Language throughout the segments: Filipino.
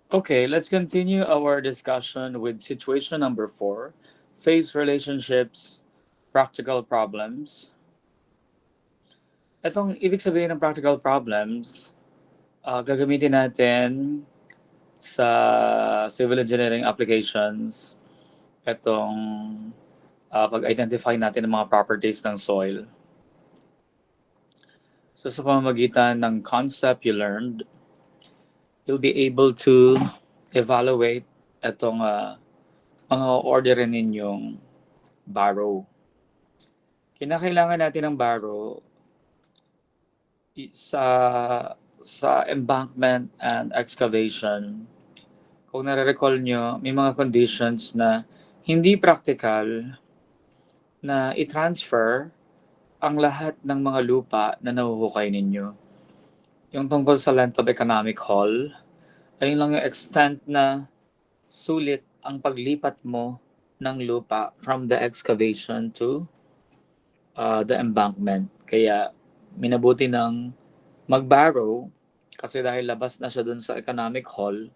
Okay, let's continue our discussion with situation number 4, face relationships, practical problems. Itong ibig sabihin ng practical problems, gagamitin natin sa civil engineering applications itong pag-identify natin ng mga properties ng soil. So sa pamamagitan ng concept you learned, you'll be able to evaluate itong mga orderin ninyong barrow. Kinakailangan natin ng barrow sa embankment and excavation. Kung nare-recall nyo, may mga conditions na hindi practical na i-transfer ang lahat ng mga lupa na nahuhukay ninyo. Yung tungkol sa length of economic haul, ayun lang yung extent na sulit ang paglipat mo ng lupa from the excavation to the embankment. Kaya minabuti ng mag-barrow kasi dahil labas na siya dun sa economic haul,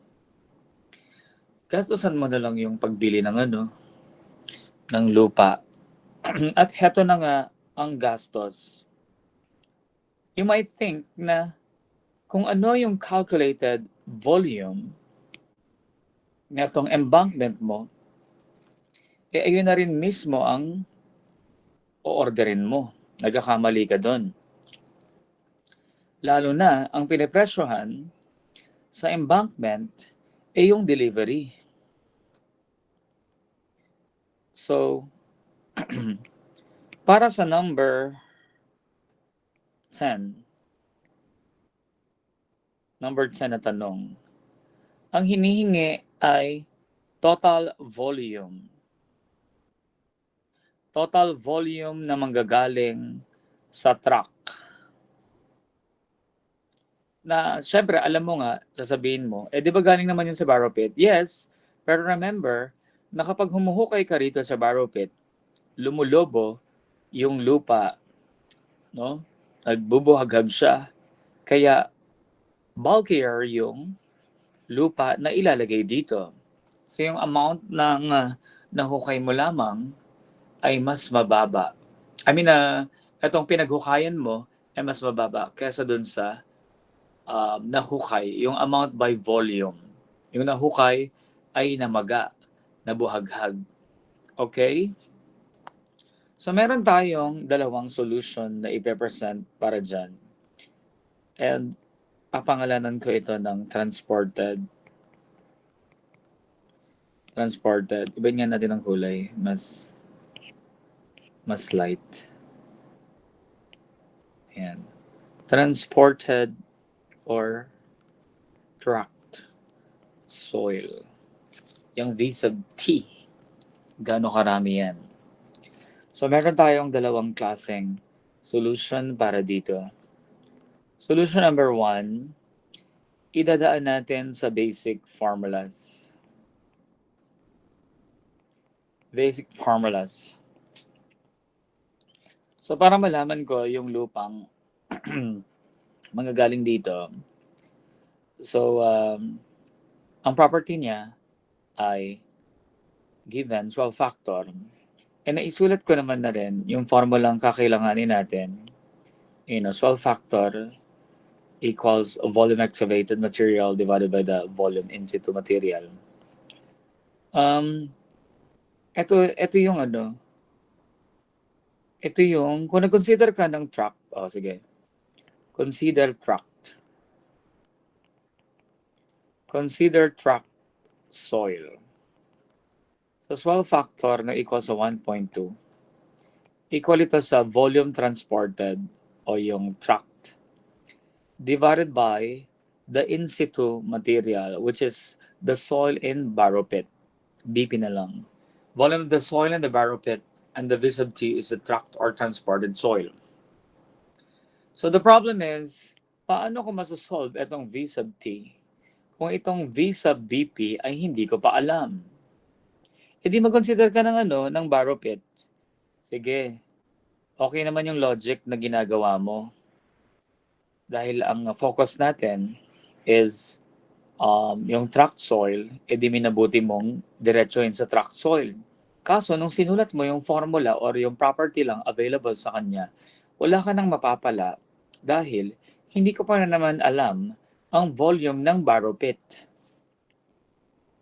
gastusan mo na lang yung pagbili ng ng lupa. At heto na nga ang gastos. You might think na kung ano yung calculated volume ng itong embankment mo, ayun na rin mismo ang o-orderin mo. Nagkakamali ka doon. Lalo na ang pinipresyohan sa embankment yung delivery. So, para sa number 10, na tanong, ang hinihingi ay total volume. Total volume na manggagaling sa truck. Na syempre, alam mo nga, sasabihin mo, di ba galing naman yun sa barrow pit? Yes, pero remember, na kapag humuhukay ka rito sa barrow pit, lumulobo yung lupa, no? Nagbubuhaghag siya. Kaya bulkier yung lupa na ilalagay dito. So yung amount ng nahukay mo lamang ay mas mababa. I mean, itong pinaghukayan mo ay mas mababa kaysa dun sa nahukay, yung amount by volume. Yung nahukay ay namaga, nabuhaghag. Okay? So meron tayong dalawang solution na ipe-present para dyan. And papangalanan ko ito ng transported. Ibahin nga natin ang kulay. Mas light. Ayan. Transported or tracked soil. Yung V sub T. Gaano karami yan? So meron tayong dalawang klaseng solution para dito. Solution number 1, idadaan natin sa basic formulas. So para malaman ko yung lupang manggagaling dito, so ang property niya ay given 12 factor. And naisulat ko naman na rin yung formulang kakailanganin natin. 12 factor equals volume excavated material divided by the volume in situ material. Ito yung ito yung, kung nag-consider ka ng truck, sige. Consider trucked. Consider trucked soil. So, swell factor na equal sa 1.2. Equal ito sa volume transported o yung trucked divided by the in situ material, which is the soil in barrow pit. BP na lang. Volume of the soil in the barrow pit and the V sub T is the trucked or transported soil. So the problem is, paano ko masosolve itong V sub T kung itong V sub BP ay hindi ko pa alam? E di mag-consider ka ng barrow pit. Sige, okay naman yung logic na ginagawa mo. Dahil ang focus natin is yung tract soil, edi minabuti mong diretsuhin sa tract soil. Kaso nung sinulat mo yung formula or yung property lang available sa kanya, wala ka nang mapapala dahil hindi ko pa na naman alam ang volume ng borrow pit.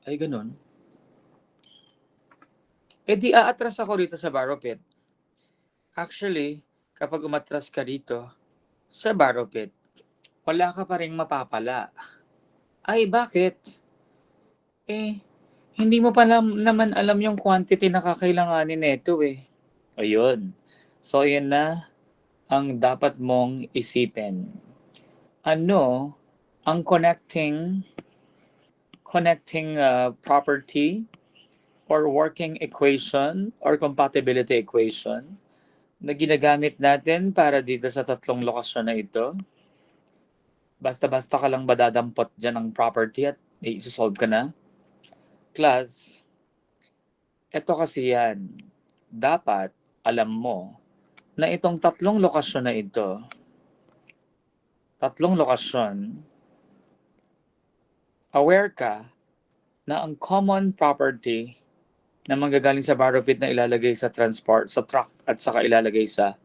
Ay ganun. Eh di aatras ako rito sa borrow pit. Actually, kapag umatras ka rito sa borrow pit, wala ka pa ring mapapala. Ay bakit? Eh, hindi mo pa naman alam yung quantity na kakailanganin nito eh. Ayun. So, yun na ang dapat mong isipin. Ano ang connecting property or working equation or compatibility equation na ginagamit natin para dito sa tatlong lokasyon na ito? Basta-basta ka lang ba dadampot dyan ng property at may isusolve ka na? Class, eto kasi yan. Dapat alam mo na itong tatlong lokasyon na ito, aware ka na ang common property na manggagaling sa borrow pit na ilalagay sa truck at saka ilalagay sa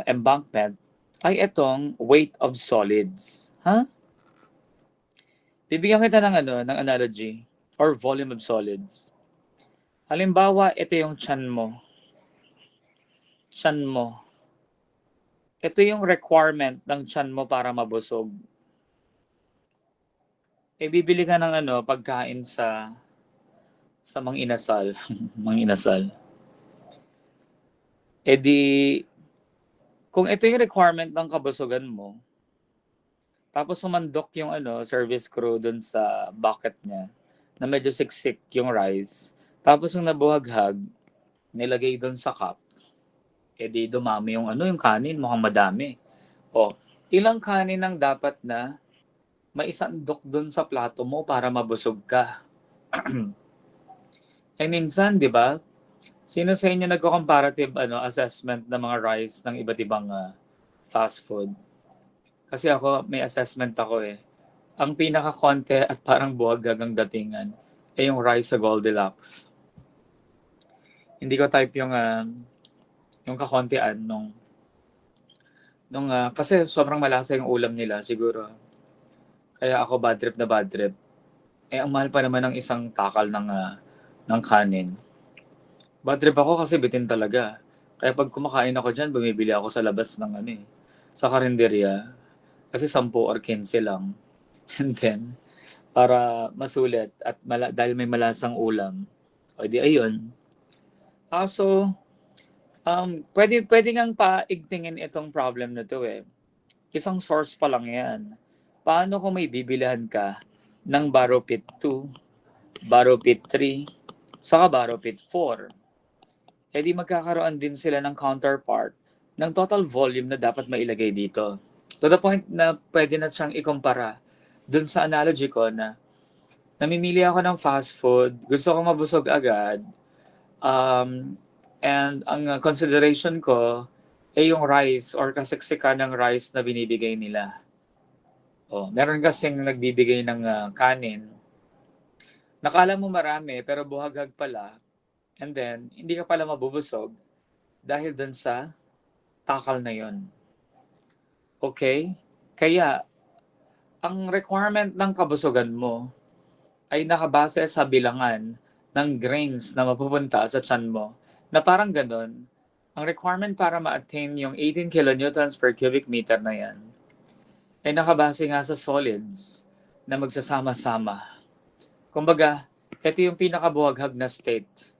embankment ay itong weight of solids. Ha? Bibigyan kita ng analogy or volume of solids. Halimbawa, ito yung tiyan mo. Ito yung requirement ng tiyan mo para mabusog. Eh, bibili ka ng pagkain sa Mang-inasal. Mang-inasal. Eh di, kung ito yung requirement ng kabusugan mo, tapos sumandok yung service crew dun sa bucket niya, na medyo siksik yung rice, tapos yung nabuhaghag, nilagay dun sa cup, eh di dumami yung kanin, mukhang madami. O, ilang kanin ang dapat na maisandok dun sa plato mo para mabusog ka? Eh minsan, di ba, sino sa inyo nagko-comparative assessment ng mga rice ng iba't ibang fast food? Kasi ako, may assessment ako eh. Ang pinaka-konte at parang buwag ang datingan ay yung rice sa Goldilocks. Hindi ko type yung kakontian kasi sobrang malasa yung ulam nila siguro. Kaya ako bad trip. Eh ang mahal pa naman ng isang takal ng kanin. Bad trip ako kasi bitin talaga. Kaya pag kumakain ako diyan, bumibili ako sa labas ng sa karinderya. Kasi 10 or 15 lang. And then, para masulit at dahil may malasang ulam, o di ayun. So, pwede ngang paigtingin itong problem na to eh. Isang source pa lang yan. Paano kung may bibilihan ka ng borrow pit 2, borrow pit 3, saka borrow pit 4? Eh di magkakaroon din sila ng counterpart ng total volume na dapat mailagay dito. To the point na pwede na siyang ikumpara dun sa analogy ko na namimili ako ng fast food, gusto ko mabusog agad, and ang consideration ko ay yung rice or kasiksikan ng rice na binibigay nila. Meron kasing nagbibigay ng kanin. Nakala mo marami pero buhaghag pala, and then hindi ka pala mabubusog dahil dun sa takal na yon. Okay? Kaya, ang requirement ng kabusugan mo ay nakabase sa bilangan ng grains na mapupunta sa tiyan mo. Na parang ganun, ang requirement para ma-attain yung 18 kilonewtons per cubic meter na yan ay nakabase nga sa solids na magsasama-sama. Kumbaga, ito yung pinakabuhaghag na state.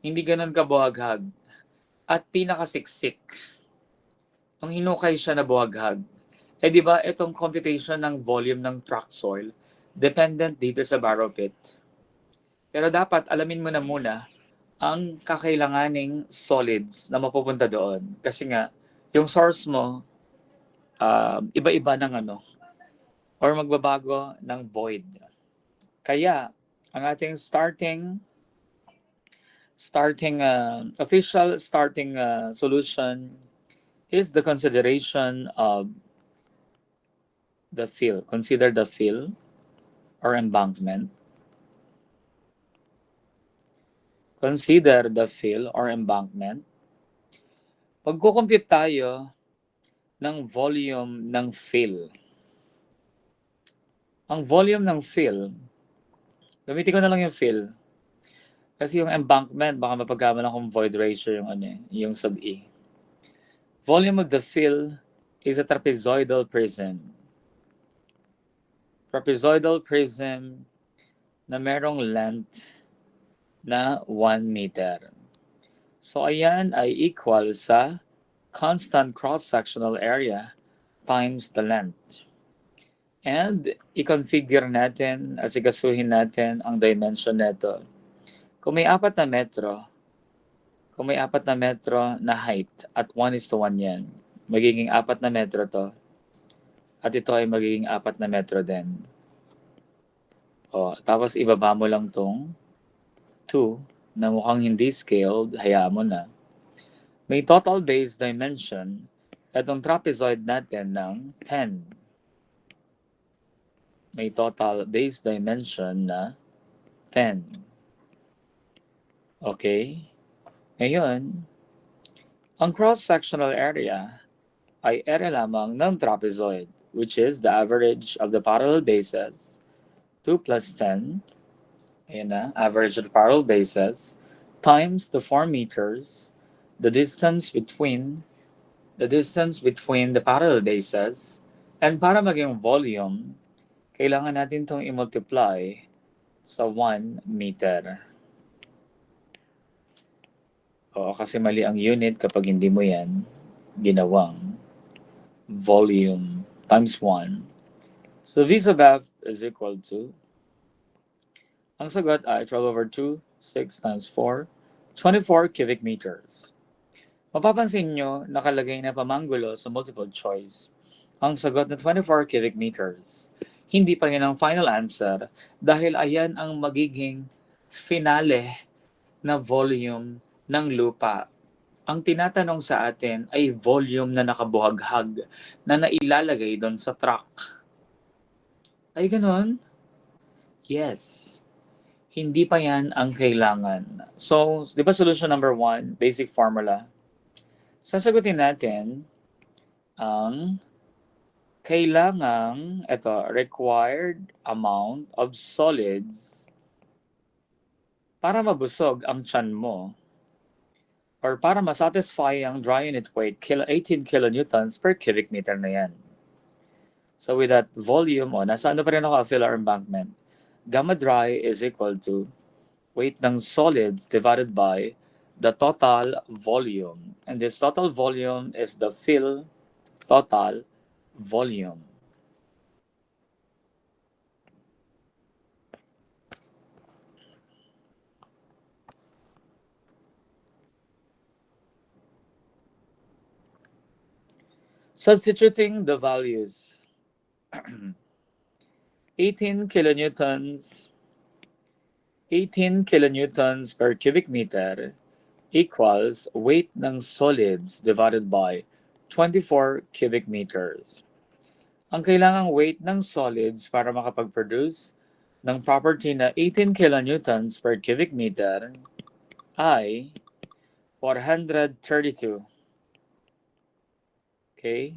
Hindi ganun kabuhaghag. At pinakasiksik. Ang hinukay siya na buhaghag. Eh di ba itong computation ng volume ng tract soil dependent dito sa borrow pit. Pero dapat alamin mo na muna ang kakailanganing solids na mapupunta doon. Kasi nga, yung source mo, iba-iba ng or magbabago ng void. Kaya, ang ating official starting solution is the consideration of the fill. Consider the fill. or embankment. Consider the fill or embankment. Pagko-compute tayo ng volume ng fill. Ang volume ng fill, gamitin ko na lang yung fill. Kasi yung embankment, baka mapagkama ng void ratio yung sub E. Volume of the fill is a trapezoidal prism. Trapezoidal prism na merong length na 1 meter. So ayan ay equal sa constant cross-sectional area times the length. And i-configure natin, asikasuhin natin ang dimension nito. Kung may 4 na metro na height at 1:1 yan, magiging 4 na metro to. At ito ay magiging 4 na metro din. Tapos ibaba mo lang tong 2 na mukhang hindi scaled, hayaan mo na. May total base dimension itong trapezoid natin ng 10. May total base dimension na 10. Okay? Ngayon, ang cross-sectional area ay area lamang ng trapezoid, which is the average of the parallel bases, 2 plus 10, ayan na, average of the parallel bases, times the 4 meters, the distance between the parallel bases, and para maging volume, kailangan natin itong i-multiply sa 1 meter. Kasi mali ang unit kapag hindi mo yan ginawang volume times 1. So V sub F is equal to, ang sagot ay 12 over 2, 6 times 4, 24 cubic meters. Mapapansin nyo, nakalagay na pamanggulo sa multiple choice. Ang sagot na 24 cubic meters. Hindi pa yun ang final answer dahil ayan ang magiging finale na volume ng lupa. Ang tinatanong sa atin ay volume na nakabuhaghag na nailalagay doon sa truck. Ay ganun? Yes. Hindi pa yan ang kailangan. So, di ba solution number 1, basic formula? Sasagutin natin ang kailangang, required amount of solids para mabusog ang tiyan mo or para masatisfy ang dry unit weight, 18 kilonewtons per cubic meter na yan. So with that volume, nasa pa rin ako, fill or embankment. Gamma dry is equal to weight ng solids divided by the total volume. And this total volume is the fill total volume. Substituting the values. 18 kilonewtons per cubic meter equals weight ng solids divided by 24 cubic meters. Ang kailangang weight ng solids para makapag-produce ng property na 18 kilonewtons per cubic meter ay 432. Okay?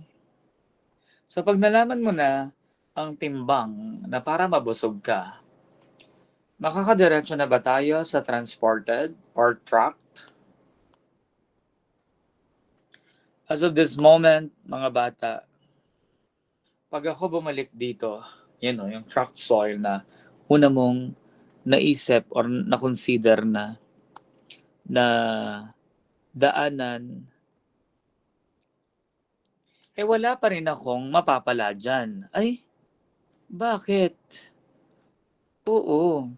So pag nalaman mo na ang timbang na para mabusog ka, makakadiretso na ba tayo sa transported or trucked? As of this moment, mga bata, pag ako bumalik dito, yung trucked soil na una mong naisip or na-consider na daanan, wala pa rin akong mapapala dyan. Ay, bakit? Oo.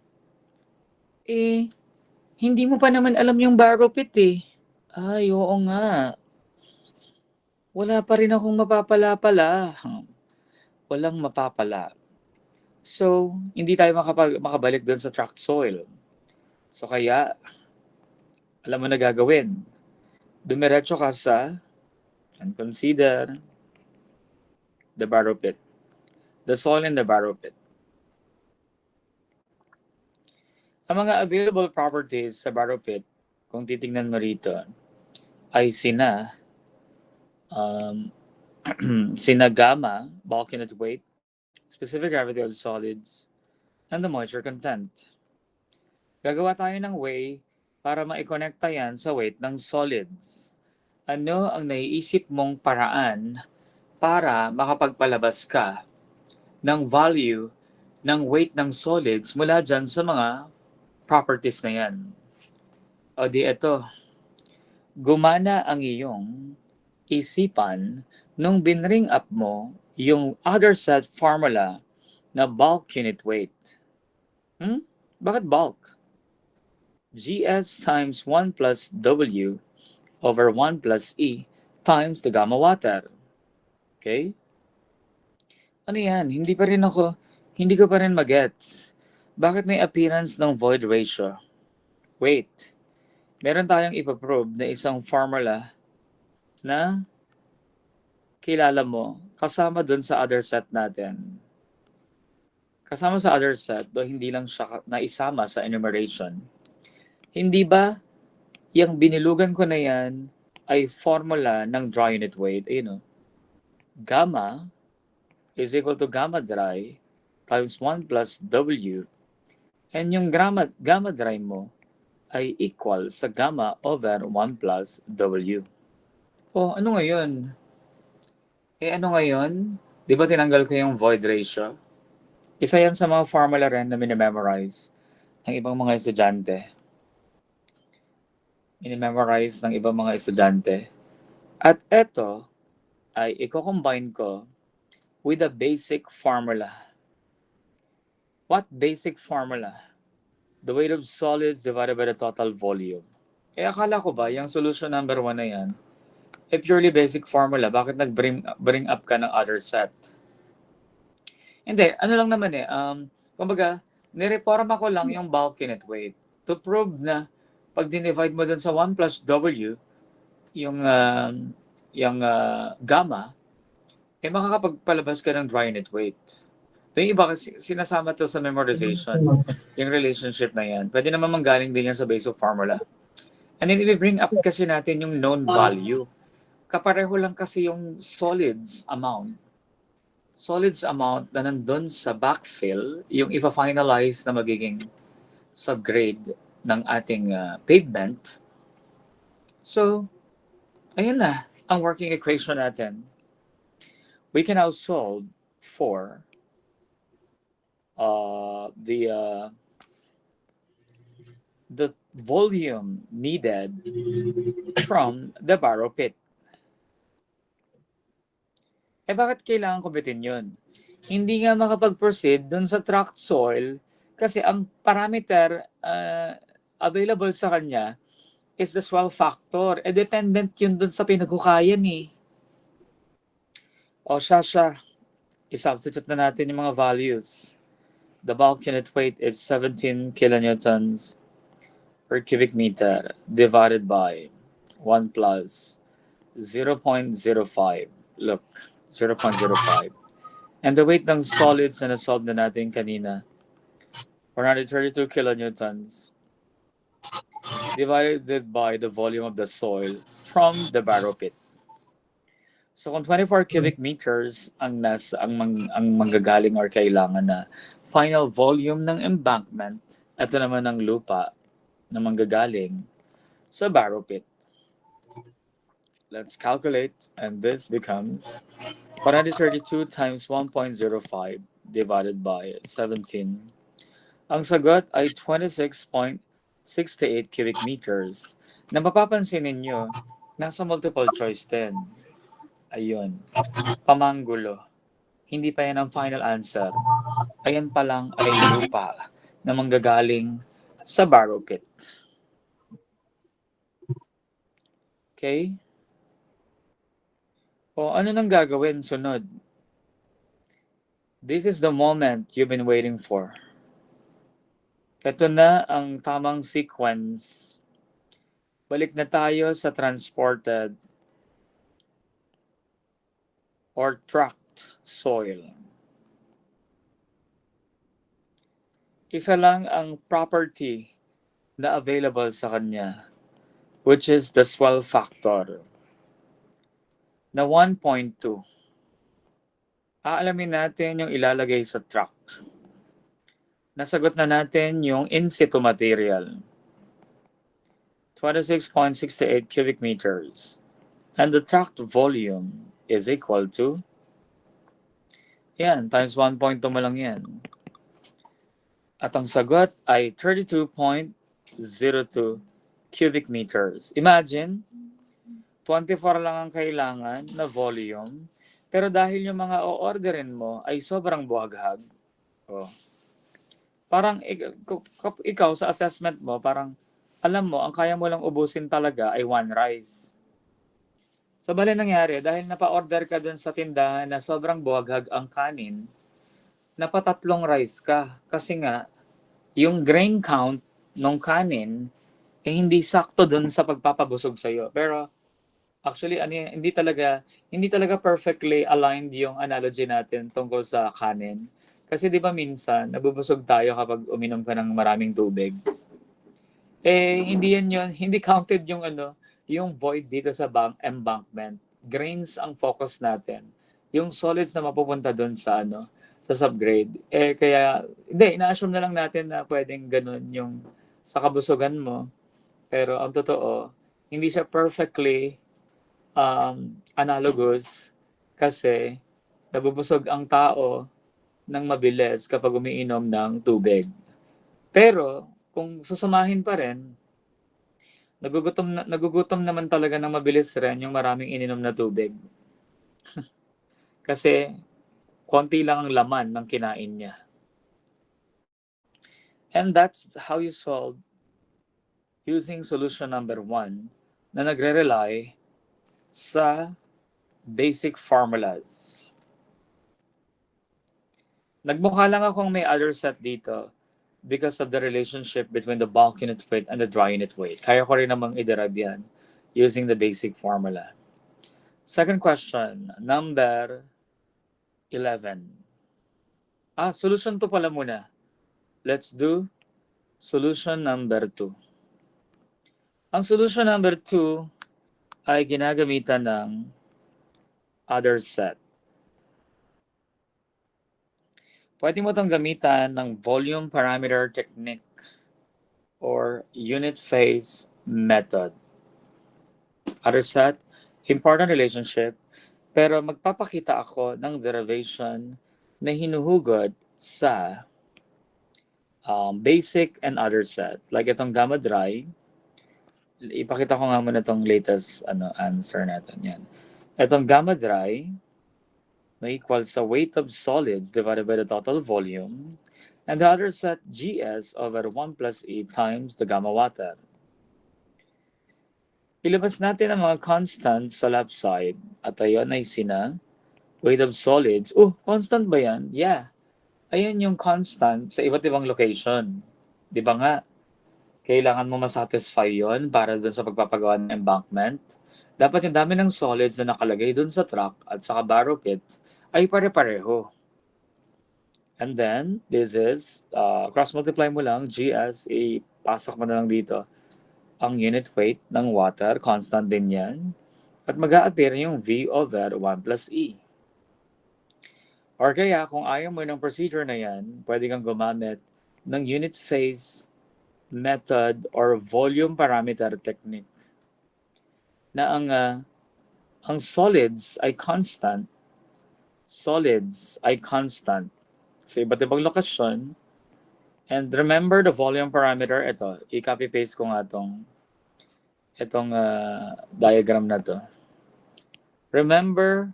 Hindi mo pa naman alam yung barrow pit eh. Ay, oo nga. Wala pa rin akong mapapala-pala. Walang mapapala. So, hindi tayo makabalik doon sa tracked soil. So kaya, alam mo na gagawin. Dumiretso ka sa and consider the barrow pit. The soil in the barrow pit. Ang mga available properties sa Barrow Pit, kung titingnan mo rito, ay um, sina gamma, bulk unit weight, specific gravity of solids, and the moisture content. Gagawa tayo ng way para maikonekta yan sa weight ng solids. Ano ang naiisip mong paraan para makapagpalabas ka ng value ng weight ng solids mula dyan sa mga properties na yan? O di eto, gumana ang iyong isipan nung binring up mo yung other set formula na bulk unit weight. Bakit bulk? GS times 1 plus W over 1 plus E times the gamma water. Okay? Ano yan? Hindi ko pa rin magets. Bakit may appearance ng void ratio? Wait, meron tayong ipaprove na isang formula na kilala mo kasama dun sa other set natin. Kasama sa other set, do hindi lang siya naisama sa enumeration. Hindi ba yung binilugan ko na yan ay formula ng dry unit weight? Ayun o. Gamma is equal to gamma dry times 1 plus W. And yung gamma dry mo ay equal sa gamma over 1 plus W. Oh, ano ngayon? Ano ngayon? Di ba tinanggal ko yung void ratio? Isa yan sa mga formula rin na minimemorize ng ibang mga estudyante. Minimemorize ng ibang mga estudyante. At eto ay i-combine ko with a basic formula. What basic formula? The weight of solids divided by the total volume. Akala ko ba, yung solution number 1 na yan, purely basic formula, bakit nag-bring up ka ng other set? Hindi, ano lang naman kumbaga, nireforma ko lang yung bulk unit weight to prove na pag dinivide mo dun sa 1 plus W, yung gamma, makakapagpalabas ka ng dry unit weight. Yung iba kasi sinasama to sa memorization, yung relationship na yan. Pwede naman manggaling din yan sa basic formula. And then i-bring up kasi natin yung known value. Kapareho lang kasi yung solids amount na nandun sa backfill, yung ipa-finalize na magiging subgrade ng ating pavement. So, ayan na ang working equation natin. We can now solve for the volume needed from the Barrow Pit. Bakit kailangan kumpitin yun? Hindi nga makapag-proceed dun sa tracked soil kasi ang parameter available sa kanya is the swell factor. Dependent yun dun sa pinaghukayan eh. O siya, i-substitute na natin yung mga values. The bulk unit weight is 17 kilonewtons per cubic meter divided by 1 plus 0.05. Look, 0.05. And the weight ng solids na nasolve na natin kanina, 432 kilonewtons divided by the volume of the soil from the Barrow Pit. So kung 24 cubic meters ang manggagaling or kailangan na final volume ng embankment, ito naman ang lupa na manggagaling sa Barrow Pit. Let's calculate, and this becomes 432 times 1.05 divided by 17. Ang sagot ay 26.68 cubic meters na mapapansin ninyo, nasa multiple choice din. Ayun, pamanggulo. Hindi pa yan ang final answer. Ayan pa lang ay lupa na manggagaling sa Barrow Pit. Okay? O ano nang gagawin sunod? This is the moment you've been waiting for. Ito na ang tamang sequence. Balik na tayo sa transported or tracked soil. isa lang ang property na available sa kanya, which is the swell factor na 1.2. Aalamin natin yung ilalagay sa truck. Nasagot na natin yung in situ material, 26.68 cubic meters. And the trucked volume is equal to, yan, times 1.2 mo lang yan. At ang sagot ay 32.02 cubic meters. Imagine, 24 lang ang kailangan na volume, pero dahil yung mga o-orderin mo ay sobrang buhaghag, oh, parang ikaw sa assessment mo, parang alam mo, ang kaya mo lang ubusin talaga ay one rice. So, bali nangyari, dahil napa-order ka dun sa tindahan na sobrang buhaghag ang kanin, napatatlong rice ka. Kasi nga, yung grain count ng kanin, eh hindi sakto dun sa pagpapabusog sa'yo. Pero, actually, hindi talaga perfectly aligned yung analogy natin tungkol sa kanin. Kasi di ba minsan, nabubusog tayo kapag uminom ka ng maraming tubig. Hindi counted yung void dito sa embankment. Grains ang focus natin. Yung solids na mapupunta doon sa subgrade. Kaya, hindi, ina-assume na lang natin na pwedeng ganun yung sa kabusugan mo. Pero ang totoo, hindi siya perfectly analogous kasi nabubusog ang tao ng mabilis kapag umiinom ng tubig. Pero, kung susumahin pa rin, nagugutom naman talaga ng mabilis rin yung maraming ininom na tubig. Kasi konti lang ang laman ng kinain niya. And that's how you solve using solution number 1 na nagre-rely sa basic formulas. Nagmukha lang akong may other set dito because of the relationship between the bulk unit weight and the dry unit weight. Kaya ko rin namang i-derive yan using the basic formula. Second question, number 11. Solution 2 pala muna. Let's do solution number 2. Ang solution number 2 ay ginagamitan ng other set. Pwede mo itong gamitan ng volume parameter technique or unit phase method. Other set, important relationship, pero magpapakita ako ng derivation na hinuhugot sa basic and other set. Like itong gamma dry, ipakita ko nga muna itong latest answer natin. Yan. Itong gamma dry may equal sa weight of solids divided by the total volume, and the other set GS over 1 plus E times the gamma water. Ilabas natin ang mga constants sa left side at ayon ay sina weight of solids. Constant ba yan? Yeah. Ayan yung constant sa iba't ibang location. Di ba nga? Kailangan mo masatisfy yon para dun sa pagpapagawa ng embankment. Dapat yung dami ng solids na nakalagay dun sa truck at sa barrow pit ay pare-pareho. And then, this is, cross-multiply mo lang, GS, ipasok mo na lang dito ang unit weight ng water, constant din yan. At mag-a-appear yung V over 1 plus E. Or kaya, kung ayaw mo ng procedure na yan, pwede kang gumamit ng unit phase method or volume parameter technique na ang solids ay constant sa iba't ibang lokasyon. And remember the volume parameter, ito, i-copy paste ko nga itong diagram na to. Remember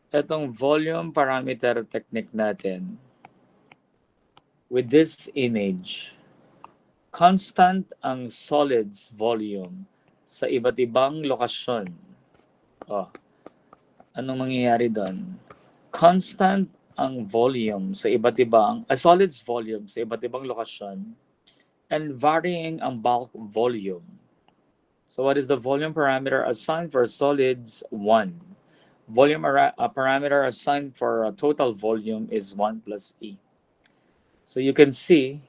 itong volume parameter technique natin with this image. Constant ang solids volume sa iba't ibang lokasyon. Anong mangyayari doon? Constant ang volume sa iba't ibang, solids volume sa iba't ibang lokasyon, and varying ang bulk volume. So what is the volume parameter assigned for solids? 1. Volume parameter assigned for total volume is 1 plus E. So you can see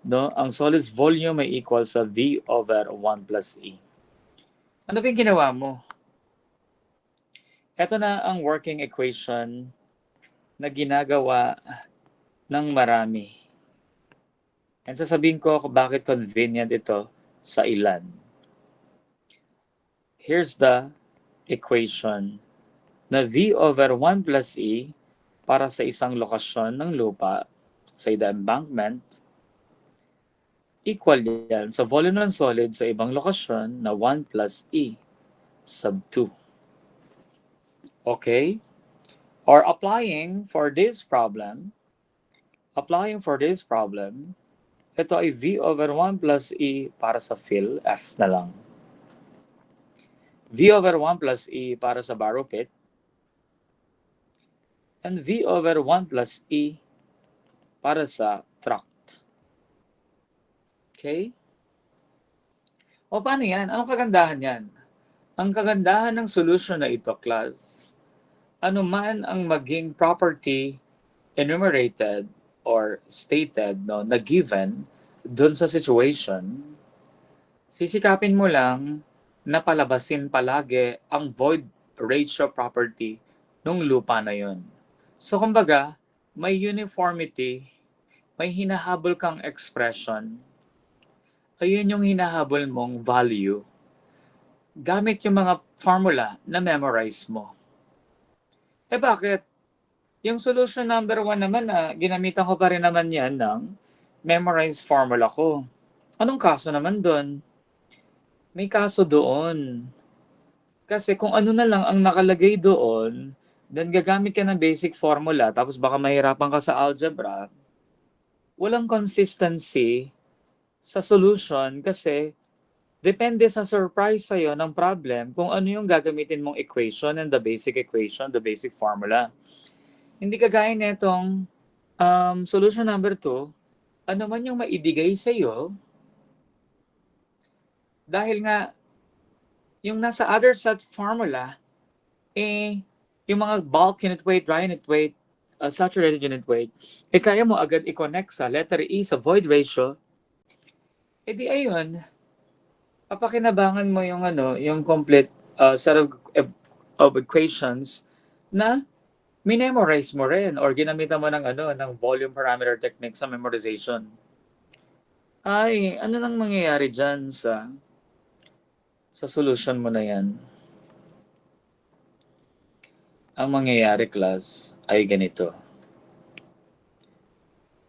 no, ang solid's volume ay equal sa V over 1 plus E. Ano ba yung ginawa mo? Ito na ang working equation na ginagawa ng marami. And sasabihin ko kung bakit convenient ito sa ilan. Here's the equation na V over 1 plus E para sa isang lokasyon ng lupa, say the embankment, equal yan sa volume ng solid sa ibang lokasyon na 1 plus E sub 2. Okay? Or applying for this problem, ito ay V over 1 plus E para sa fill, F na lang. V over 1 plus E para sa borrow pit, and V over 1 plus E para sa tract. Okay? O paano yan? Anong kagandahan yan? Ang kagandahan ng solution na ito, class, ano man ang maging property enumerated or stated, no, na given dun sa situation, sisikapin mo lang na palabasin palagi ang void ratio property ng lupa na yun. So kumbaga, may uniformity, may hinahabol kang expression, ayun yung hinahabol mong value gamit yung mga formula na memorize mo. Eh bakit? Yung solution number 1 naman ginamitan ko pa rin naman yan ng memorize formula ko. Anong kaso naman doon? May kaso doon. Kasi kung ano na lang ang nakalagay doon, then gagamit ka ng basic formula, tapos baka mahirapan ka sa algebra, walang consistency sa solution kasi depende sa surprise sa'yo ng problem kung ano yung gagamitin mong equation and the basic equation, the basic formula. Hindi kagaya netong solution number 2, ano man yung maibigay sa'yo, dahil nga yung nasa other set formula, yung mga bulk unit weight, dry unit weight, saturated unit weight, kaya mo agad i-connect sa letter E sa void ratio, di ayun, papakinabangan mo yung yung complete set of equations na minemorize mo rin or ginamitan mo ng volume parameter technique sa memorization. Ay, ano nang mangyayari dyan sa solution mo na yan? Ang mangyayari, class, ay ganito.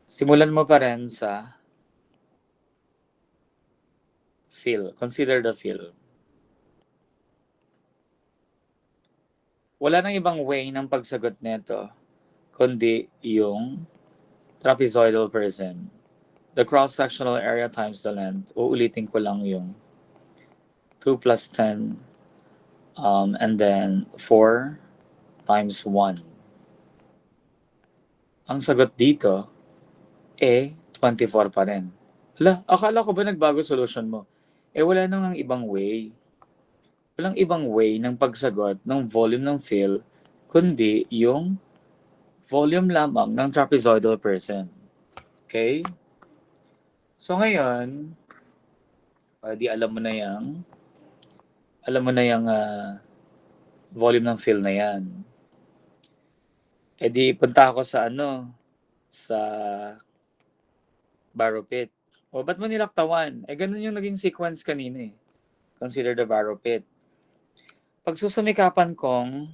Simulan mo pa rin sa fill. Consider the fill. Wala nang ibang way ng pagsagot nito kundi yung trapezoidal prism. The cross-sectional area times the length. Uulitin ko lang yung 2 plus 10 and then 4 times 1. Ang sagot dito, 24 pa rin. Akala ko ba nagbago solution mo? Wala nang ibang way. Walang ibang way ng pagsagot ng volume ng fill kundi yung volume lamang ng trapezoidal prism. Okay? So ngayon, di alam mo na yung volume ng fill na yan. Di punta ako sa sa borrow pit. O ba't mo nilaktawan? Ganun yung naging sequence kanina eh. Consider the borrow pit. Pagsusumikapan kong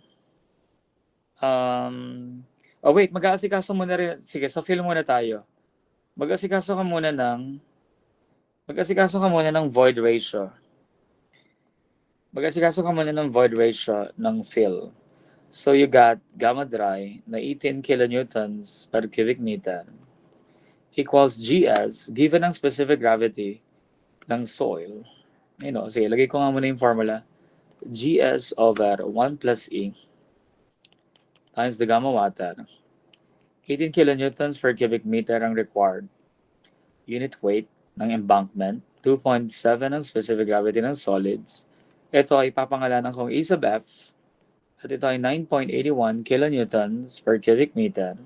wait, mag-aasikaso muna rin. Sige, sa fill muna tayo. Mag-aasikaso ka muna ng void ratio. Mag-aasikaso ka muna ng void ratio ng fill. So you got gamma dry na 18 kilonewtons per cubic meter equals GS given ang specific gravity ng soil. Sige, lagay ko nga muna yung formula. GS over 1 plus E times the gamma water. 18 kilonewtons per cubic meter ang required unit weight ng embankment, 2.7 ang specific gravity ng solids. Ito ay papangalanan kong E sub F at ito ay 9.81 kilonewtons per cubic meter.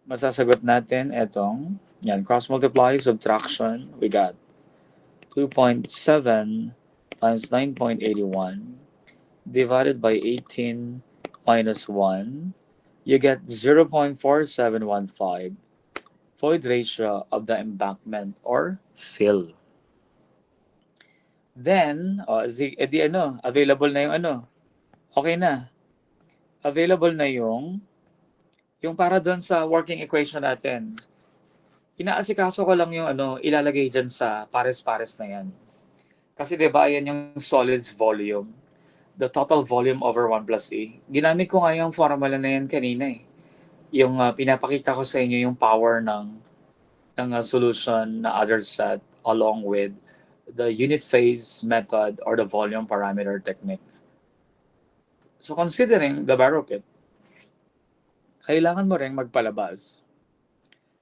Masasagot natin itong Yan, cross multiply, subtraction, we got 2.7 times 9.81 divided by 18 minus 1, you get 0.4715 void ratio of the embankment or fill. Then, available na yung okay na. Available na yung para doon sa working equation natin. Inaasikaso ko lang yung ilalagay dyan sa pares-pares na yan. Kasi diba, ayan yung solids volume. The total volume over 1 plus E. Ginamit ko nga yung formula na yan kanina eh. Yung pinapakita ko sa inyo yung power ng solution na other set along with the unit phase method or the volume parameter technique. So considering the barrow pit, kailangan mo ring magpalabas.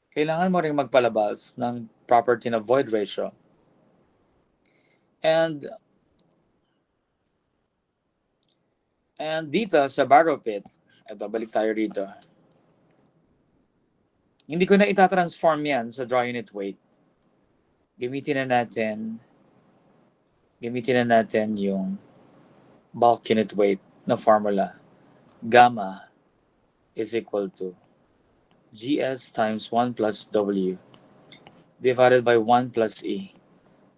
Kailangan mo ring magpalabas ng property na void ratio. And dito sa barrow pit, ito, balik tayo rito. Hindi ko na itatransform yan sa draw unit weight. Gamitin na natin yung bulk unit weight na formula. Gamma is equal to GS times 1 plus W divided by 1 plus E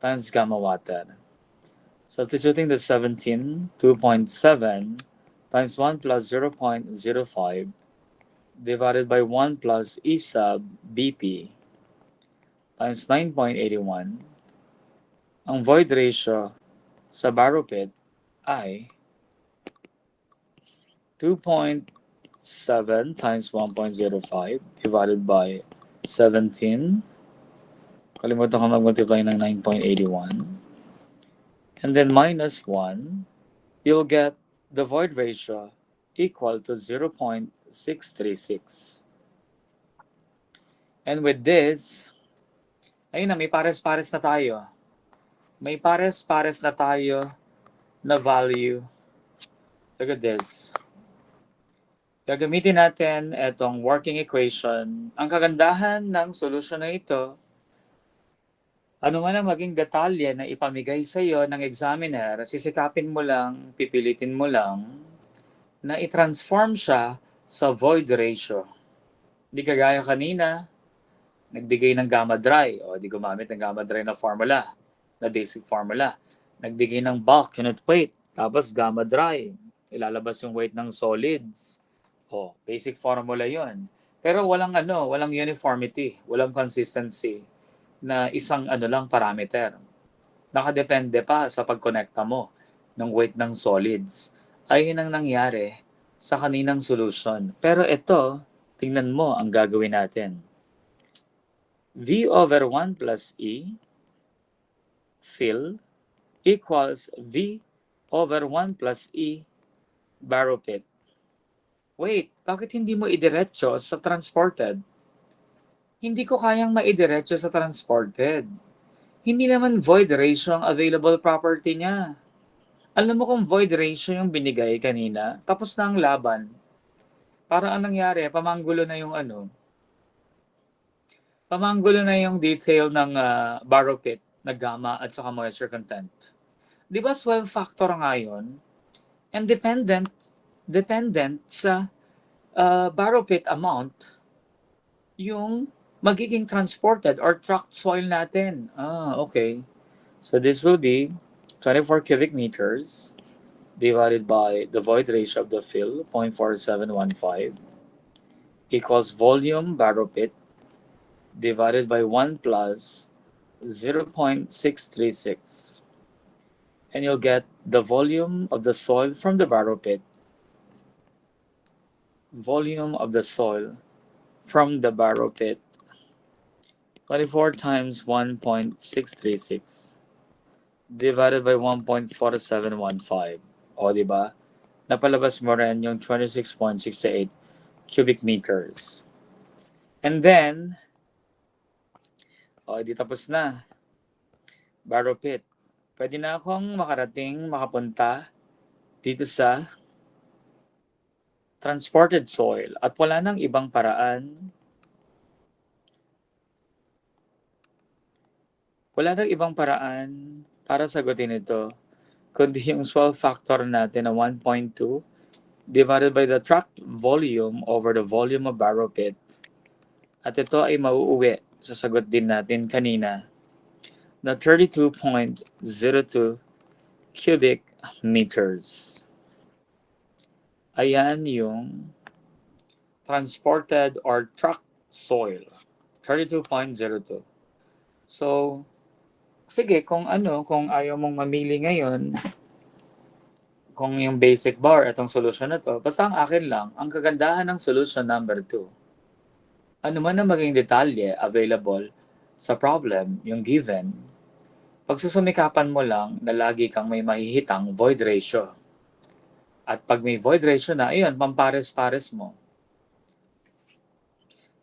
times gamma water. Substituting the 17, 2.7 times 1 plus 0.05 divided by 1 plus E sub BP times 9.81, ang void ratio sa barrow pit ay 2.7 times 1.05 divided by 17. Kalimutan ko mag-multiply ng 9.81. And then minus 1, you'll get the void ratio equal to 0.636. And with this, ayun na, may pares-pares na tayo. May pares-pares na tayo na value. Look at this. Gagamitin natin itong working equation. Ang kagandahan ng solution na ito, ano man ang maging detalye na ipamigay sa iyo ng examiner, sisikapin mo lang, pipilitin mo lang na i-transform siya sa void ratio. Di kagaya kanina, nagbigay ng gamma dry o di gumamit ng gamma dry na formula, na basic formula. Nagbigay ng bulk unit weight, tapos gamma dry. Ilalabas yung weight ng solids. O, basic formula yon. Pero walang uniformity, walang consistency na isang lang parameter. Nakadepende pa sa pagkonekta mo ng weight ng solids. Ayun ang nangyari sa kaninang solution. Pero ito, tingnan mo ang gagawin natin. V over 1 plus E fill equals V over 1 plus E barrow pit. Wait, bakit hindi mo idiretso sa transported? Hindi ko kayang maidiretso sa transported. Hindi naman void ratio ang available property niya. Alam mo kung void ratio yung binigay kanina, tapos na ang laban. Parang anong nangyari, pamanggulo na yung pamanggulo na yung detail ng barrow pit na gamma at saka moisture content. Di ba 12 factor nga yun? And dependent sa barrow pit amount yung magiging transported or trucked soil natin. Okay. So this will be 24 cubic meters divided by the void ratio of the fill, 0.4715, equals volume barrow pit divided by 1 plus 0.636. And you'll get the volume of the soil from the barrow pit. Volume of the soil from the barrow pit. 24 times 1.636 divided by 1.4715. O, di ba? Napalabas mo rin yung 26.68 cubic meters. And then, di tapos na. Barrow pit. Pwede na akong makapunta dito sa transported soil at wala nang ibang paraan Wala nang ibang paraan para sagutin ito, kundi yung swell factor natin na 1.2 divided by the tract volume over the volume of barrel pit. At ito ay mauuwi sa sagot din natin kanina na 32.02 cubic meters. Ayan yung transported or trucked soil. 32.02. So, sige, kung ayaw mong mamili ngayon, kung yung basic bar, itong solution na to, basta ang akin lang, ang kagandahan ng solution number 2, ano man ang maging detalye available sa problem, yung given, pagsusumikapan mo lang na lagi kang may mahihitang void ratio. At pag may void ratio na, ayun, pampares-pares mo.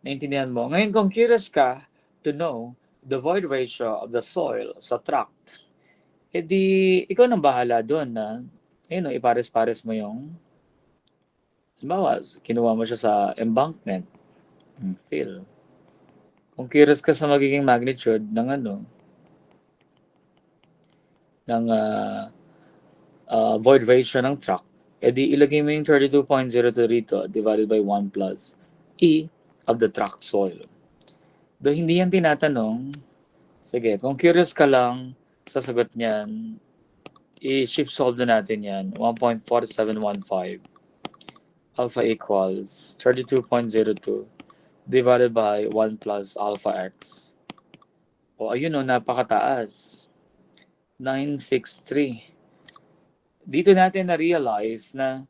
Naintindihan mo? Ngayon, kung curious ka to know the void ratio of the soil sa tract, edi ikaw nang bahala doon na, ayun, ipares-pares mo yung, halimbawa, kinuha mo siya sa embankment, fill. Kung curious ka sa magiging magnitude ng ng void ratio ng tract, edi ilagay mo yung 32.02 rito divided by 1 plus E of the tract soil. Do hindi yan tinatanong, sige, kung curious ka lang sa sagot niyan, i-shift solve na natin yan. 1.4715 alpha equals 32.02 divided by 1 plus alpha x. O ayun o, napakataas. 963. Dito natin na-realize na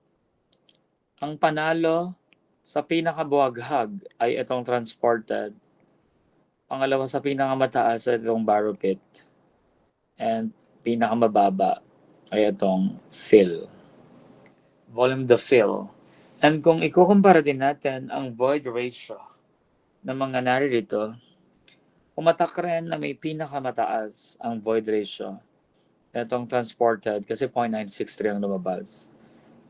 ang panalo sa pinakabuwaghag ay itong transported. Pangalawa sa pinakamataas ay itong barrow pit. And pinakamababa ay itong fill. Volume the fill. And kung ikukumpara din natin ang void ratio ng mga naririto, pumatak rin na may pinakamataas ang void ratio. Itong transported kasi 0.963 ang lumabas.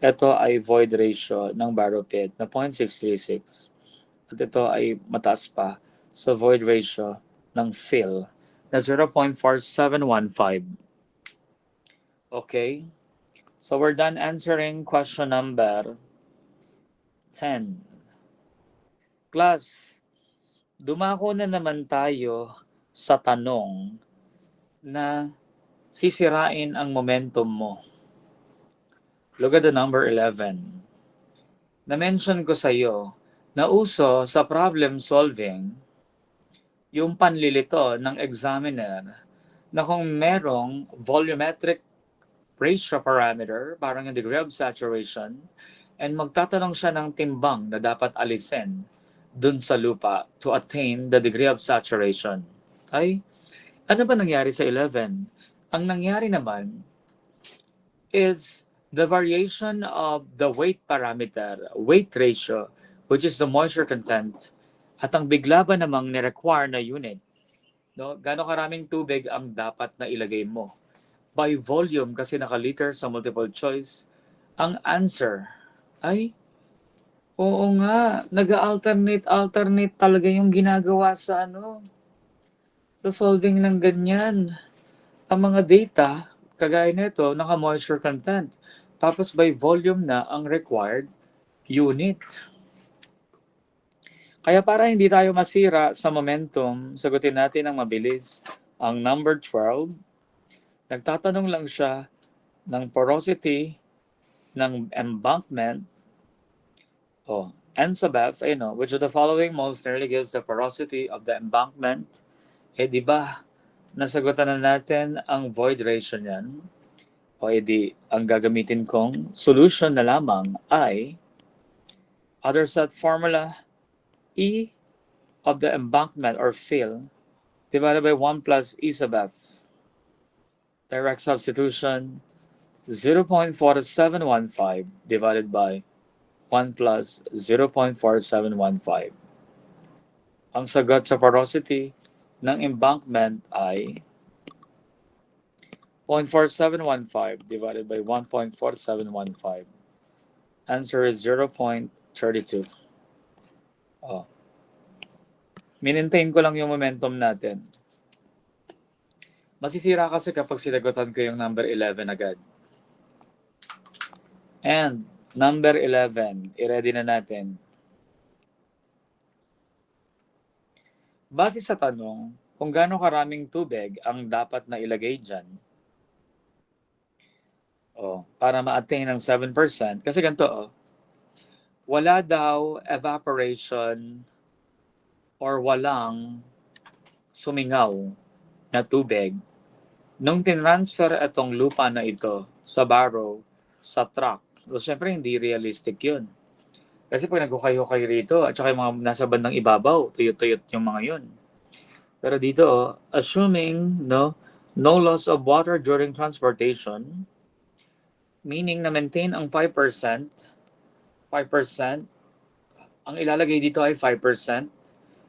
Ito ay void ratio ng barrow pit na 0.636. At ito ay mataas pa sa void ratio ng fill na 0.4715. Okay? So we're done answering question number 10. Class, dumako na naman tayo sa tanong na sisirain ang momentum mo. Look at the number 11. Na-mention ko sa iyo na uso sa problem solving yung panlilito ng examiner na kung merong volumetric ratio parameter, parang yung degree of saturation, and magtatanong siya ng timbang na dapat alisin dun sa lupa to attain the degree of saturation. Ay, ano ba nangyari sa 11? Ang nangyari naman is the variation of the weight parameter, weight ratio, which is the moisture content, at ang bigla ba namang ni-require na unit. No? Gano'ng karaming tubig ang dapat na ilagay mo? By volume, kasi naka-liter sa multiple choice, ang answer ay, oo nga, nag-alternate talaga yung ginagawa sa sa solving ng ganyan. Ang mga data, kagaya nito, naka-moisture content. Tapos by volume na ang required unit. Kaya para hindi tayo masira sa momentum, sagutin natin ang mabilis. Ang number 12, nagtatanong lang siya ng porosity ng embankment. N sub F, which of the following most nearly gives the porosity of the embankment? Di ba, nasagutan na natin ang void ratio niyan. Ang gagamitin kong solution na lamang ay other set formula E of the embankment or fill divided by 1 plus E sub F. Direct substitution, 0.4715 divided by 1 plus 0.4715. Ang sagot sa porosity ng embankment ay 0.4715 divided by 1.4715. Answer is 0.32. Minintain ko lang yung momentum natin. Masisira kasi kapag sinagutan ko yung number 11 agad. And number 11, i-ready na natin. Base sa tanong, kung gaano karaming tubig ang dapat na ilagay dyan, para ma-attain ng 7%, kasi ganito, wala daw evaporation or walang sumingaw na tubig nung tinransfer itong lupa na ito sa barrow sa truck. So, syempre, hindi realistic yun. Kasi pag nagkukay-hukay rito, at saka yung mga nasa bandang ibabaw, tuyot-tuyot yung mga yun. Pero dito, assuming no loss of water during transportation, meaning na maintain ang 5%, ang ilalagay dito ay 5%,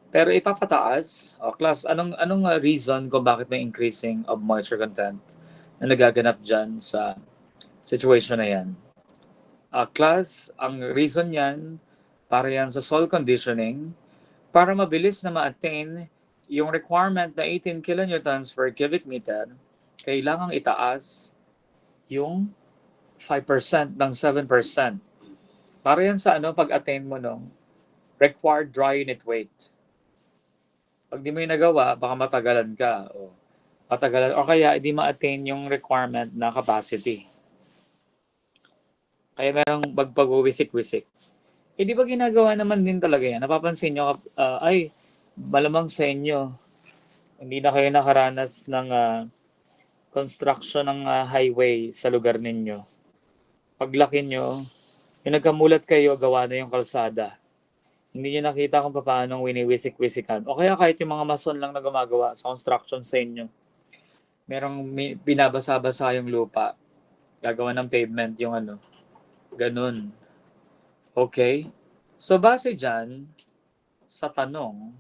pero ipapataas. Class, anong reason kung bakit may increasing of moisture content na nagaganap dyan sa situation na yan? Class, ang reason yan, para yan sa soil conditioning, para mabilis na ma-attain yung requirement na 18 kilonewtons per cubic meter, kailangang itaas yung 5% ng 7%. Para yan sa pag-attain mo ng required dry unit weight. Pag di mo yung nagawa, baka matagalan ka. O kaya hindi ma-attain yung requirement na capacity. Kaya merong magpag-wisik-wisik. Di ba ginagawa naman din talaga yan? Napapansin nyo, malamang sa inyo, hindi na kayo nakaranas ng construction ng highway sa lugar ninyo. Paglaki nyo, yung nagkamulat kayo, gawa na yung kalsada. Hindi nyo nakita kung paano winiwisik-wisikan. O kaya kahit yung mga mason lang na gumagawa sa construction sa inyo, merong binabasa-basa yung lupa. Gagawa ng pavement yung ganun. Okay? So base dyan, sa tanong,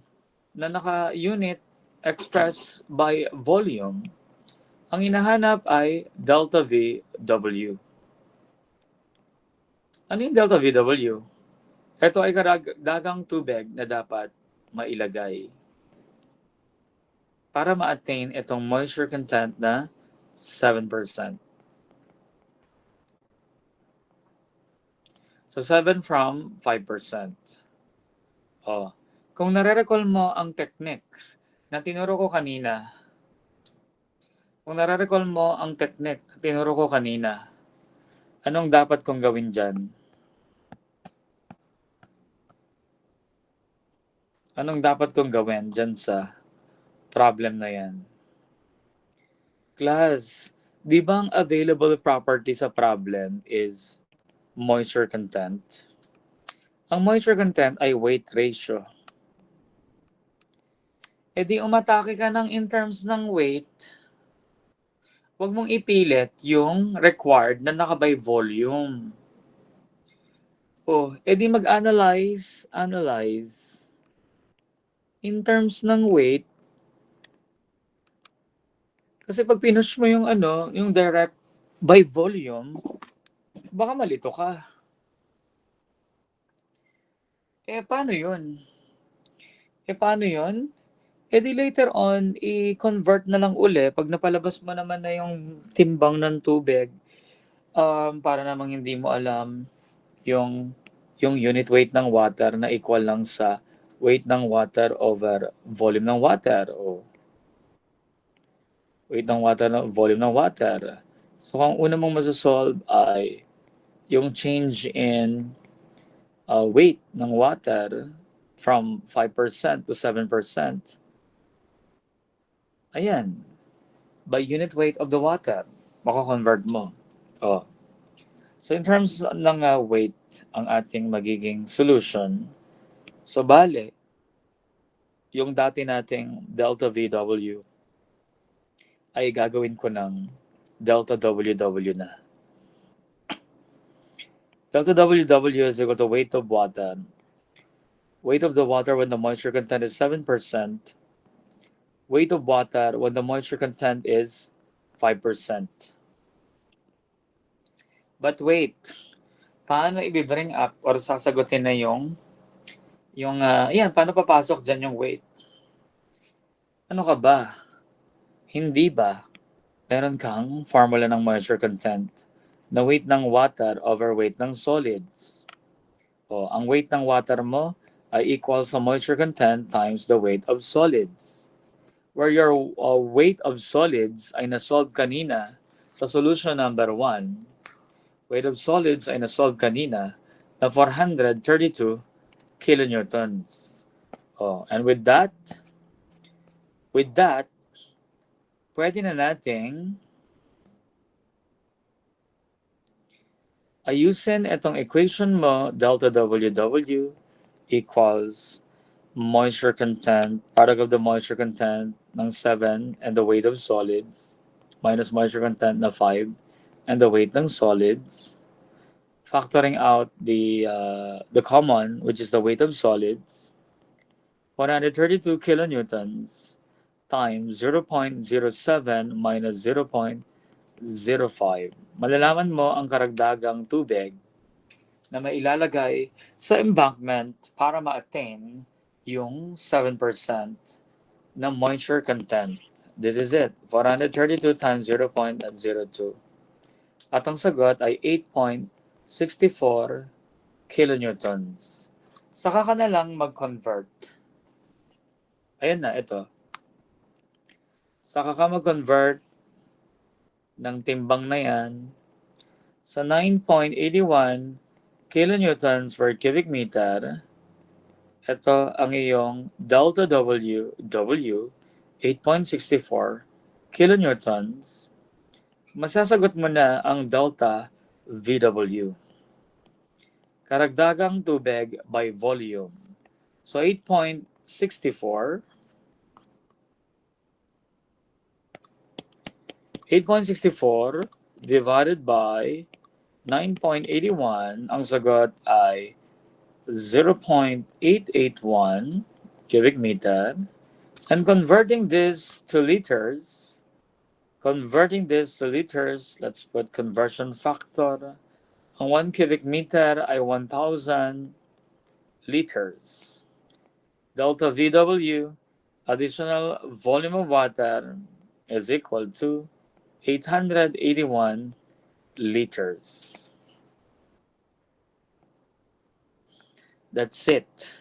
na naka-unit expressed by volume, ang hinahanap ay delta VW. Ano yung delta VW? Ito ay karagdagang tubig na dapat mailagay para ma-attain itong moisture content na 7%. So 7 from 5%. Kung nare-recall mo ang technique na tinuro ko kanina, anong dapat kong gawin dyan? Anong dapat kong gawin dyan sa problem na yan? Class, di ba ang available property sa problem is moisture content? Ang moisture content ay weight ratio. Di umatake ka in terms ng weight, huwag mong ipilit yung required na naka-by volume. Di mag-analyze in terms ng weight. Kasi pag pinush mo yung yung direct by volume, baka malito ka. Paano yun? Di later on, i-convert na lang uli pag napalabas mo naman na yung timbang ng tubig, para namang hindi mo alam yung unit weight ng water na equal lang sa weight ng water over volume ng water o weight ng water na volume ng water. So, ang una mong masasolve ay yung change in weight ng water from 5% to 7%. Ayan. By unit weight of the water, mako-convert mo. So, in terms ng weight, ang ating magiging solution, so bale, yung dati nating delta VW ay gagawin ko ng delta WW na. Delta WW is equal to weight of water. Weight of the water when the moisture content is 7%. Weight of water when the moisture content is 5%. But wait, paano i-bring up or sasagutin na paano papasok dyan yung weight? Ano ka ba? Hindi ba meron kang formula ng moisture content na weight ng water over weight ng solids? O, ang weight ng water mo ay equal sa moisture content times the weight of solids. Where your weight of solids ay nasolve kanina sa solution number 1, weight of solids ay nasolve kanina na 432 kilonewtons. Oh, and with that, pwede na nating ayusin itong equation mo, delta WW equals moisture content, product of the moisture content ng 7 and the weight of solids minus moisture content na 5 and the weight ng solids, factoring out the common, which is the weight of solids, 132 kilonewtons times 0.07 minus 0.05. Malalaman mo ang karagdagang tubig na mailalagay sa embankment para ma-attain yung 7% na moisture content. This is it, 432 times 0.02. At ang sagot ay 8.64 kilonewtons. Saka ka na lang mag-convert. Ayun na, ito. Saka ka mag-convert ng timbang na yan sa 9.81 kilonewtons per cubic meter. Ito ang iyong delta W, 8.64 kilonewtons. Masasagot mo na ang delta VW. Karagdagang tubig by volume. So 8.64 divided by 9.81, ang sagot ay 0.881 cubic meter. And converting this to liters, let's put conversion factor. Ang 1 cubic meter ay 1,000 liters. Delta VW, additional volume of water, is equal to 881 liters. That's it.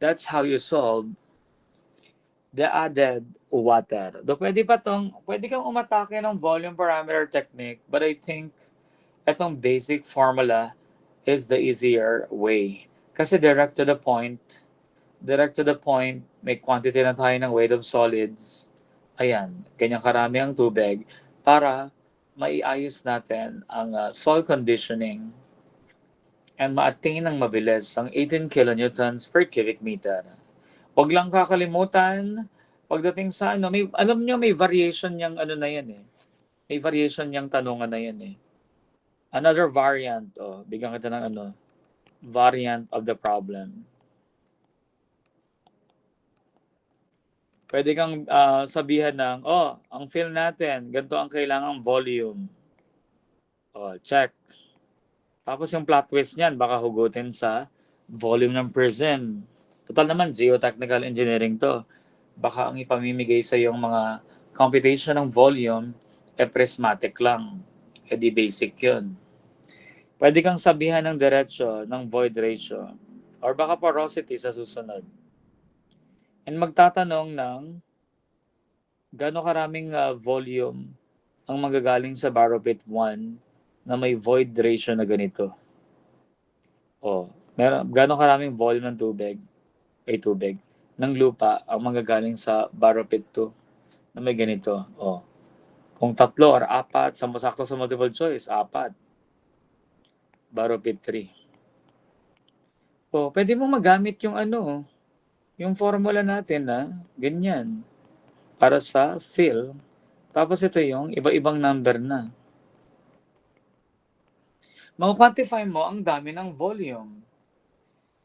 That's how you solve the added water. Pwede kang umatake ng volume parameter technique, but I think itong basic formula is the easier way. Kasi direct to the point, may quantity na tayo ng weight of solids. Ayan, ganyan karami ang tubig para maiayos natin ang soil conditioning and ma-attain ng mabilis ang 18 kilonewtons per cubic meter. Huwag lang kakalimutan, pagdating sa alam nyo may variation yung na yan eh. May variation yung tanungan na yan eh. Another variant, bigyan kita ng variant of the problem. Pwede kang sabihan ng, ang fill natin, ganito ang kailangang volume. Check. Tapos yung plot twist niyan, baka hugutin sa volume ng prism. Total naman, geotechnical engineering to. Baka ang ipamimigay sa yung mga computation ng volume, prismatic lang. Di basic yun. Pwede kang sabihan ng diretsyo ng void ratio or baka porosity sa susunod. And magtatanong ng gaano karaming volume ang magagaling sa Barrow Pit 1 na may void ratio na ganito. Gaano karaming volume ng tubig ng lupa ang magagaling sa Barrow Pit 2 na may ganito. Kung 3 or 4, sakto sa multiple choice, 4. Barrow Pit 3. Pwede mo magamit yung yung formula natin na ganyan para sa fill. Tapos ito yung iba-ibang number na. Mag-quantify mo ang dami ng volume.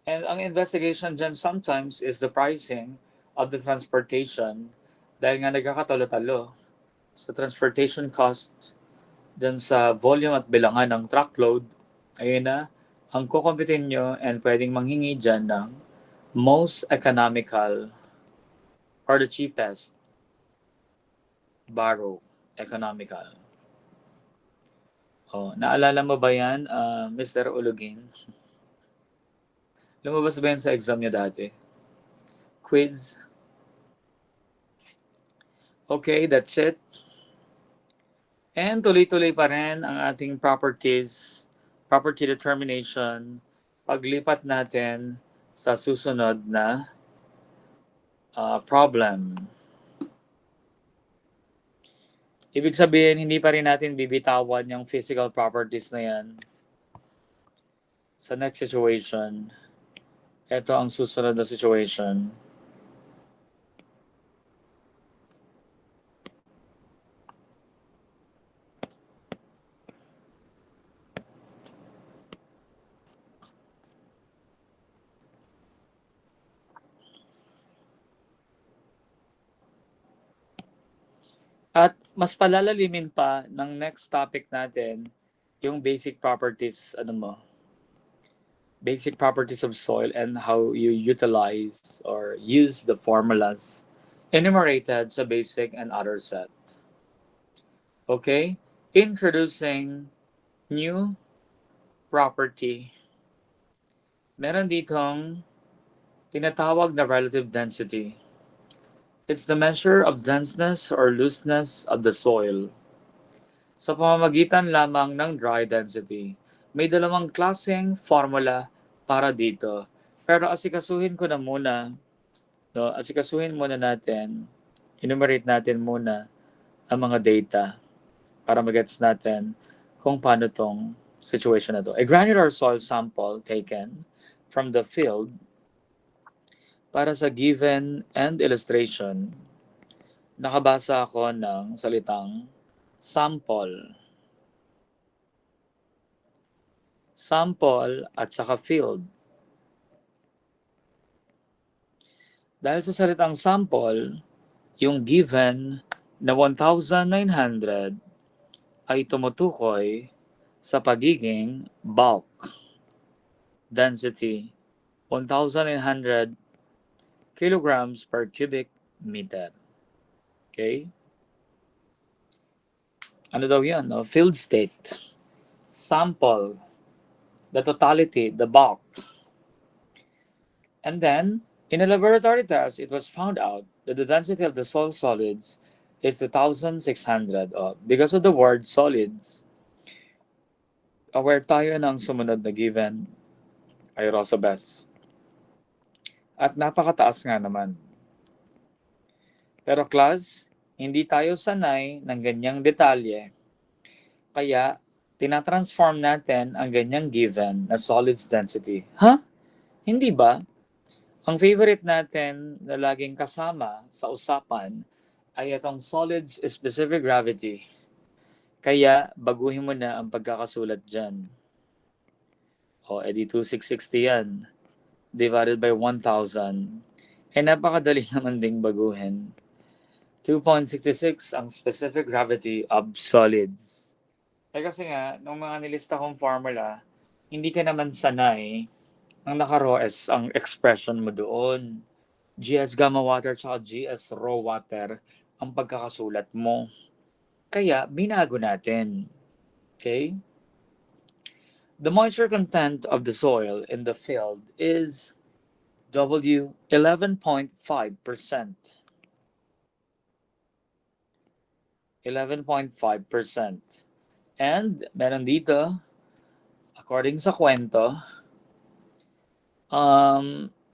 And ang investigation dyan sometimes is the pricing of the transportation dahil nga nagkakatalo-talo sa transportation cost dyan sa volume at bilangan ng truckload. Ayun na, ang kukumpitin nyo and pwedeng manghingi dyan ng most economical or the cheapest borrow, economical. Naalala mo ba yan, Mr. Ulugin? Lumabas ba yan sa exam niya dati? Quiz? Okay, that's it. And tuloy-tuloy pa rin ang ating property determination, paglipat natin sa susunod na problem. Ibig sabihin, hindi pa rin natin bibitawan yung physical properties na yan. Sa next situation, ito ang susunod na situation. At mas palalalimin pa ng next topic natin, yung basic properties, basic properties of soil and how you utilize or use the formulas enumerated sa basic and other set. Okay? Introducing new property. Meron ditong tinatawag na relative density. It's the measure of denseness or looseness of the soil. Sa pamamagitan lamang ng dry density. May dalawang klaseng formula para dito. Pero asikasuhin muna natin, enumerate natin muna ang mga data para magets natin kung paano tong situation na to. A granular soil sample taken from the field para sa given and illustration, nakabasa ako ng salitang sample. Sample at saka field. Dahil sa salitang sample, yung given na 1,900 ay tumutukoy sa pagiging bulk density 1,900 kilograms per cubic meter. Okay? Ano daw yan? No? Field state. Sample. The totality, the bulk. And then, in a laboratory test, it was found out that the density of the soil solids is 2,600. Because of the word solids, aware tayo ng sumunod na given, aerosobes. At napakataas nga naman. Pero class, hindi tayo sanay ng ganyang detalye. Kaya, tinatransform natin ang ganyang given na solids density. Hindi ba? Ang favorite natin na laging kasama sa usapan ay itong solids specific gravity. Kaya, baguhin mo na ang pagkakasulat dyan. Edi 2,660 yan. Divided by 1,000. Napakadali naman ding baguhin. 2.66 ang specific gravity of solids. Kasi nga, nung mga nilista kong formula, hindi ka naman sanay ang naka-ROS ang expression mo doon. GS gamma water tsaka GS raw water ang pagkakasulat mo. Kaya, binago natin. Okay? The moisture content of the soil in the field is W 11.5%. 11.5%. And meron dito, according sa kwento,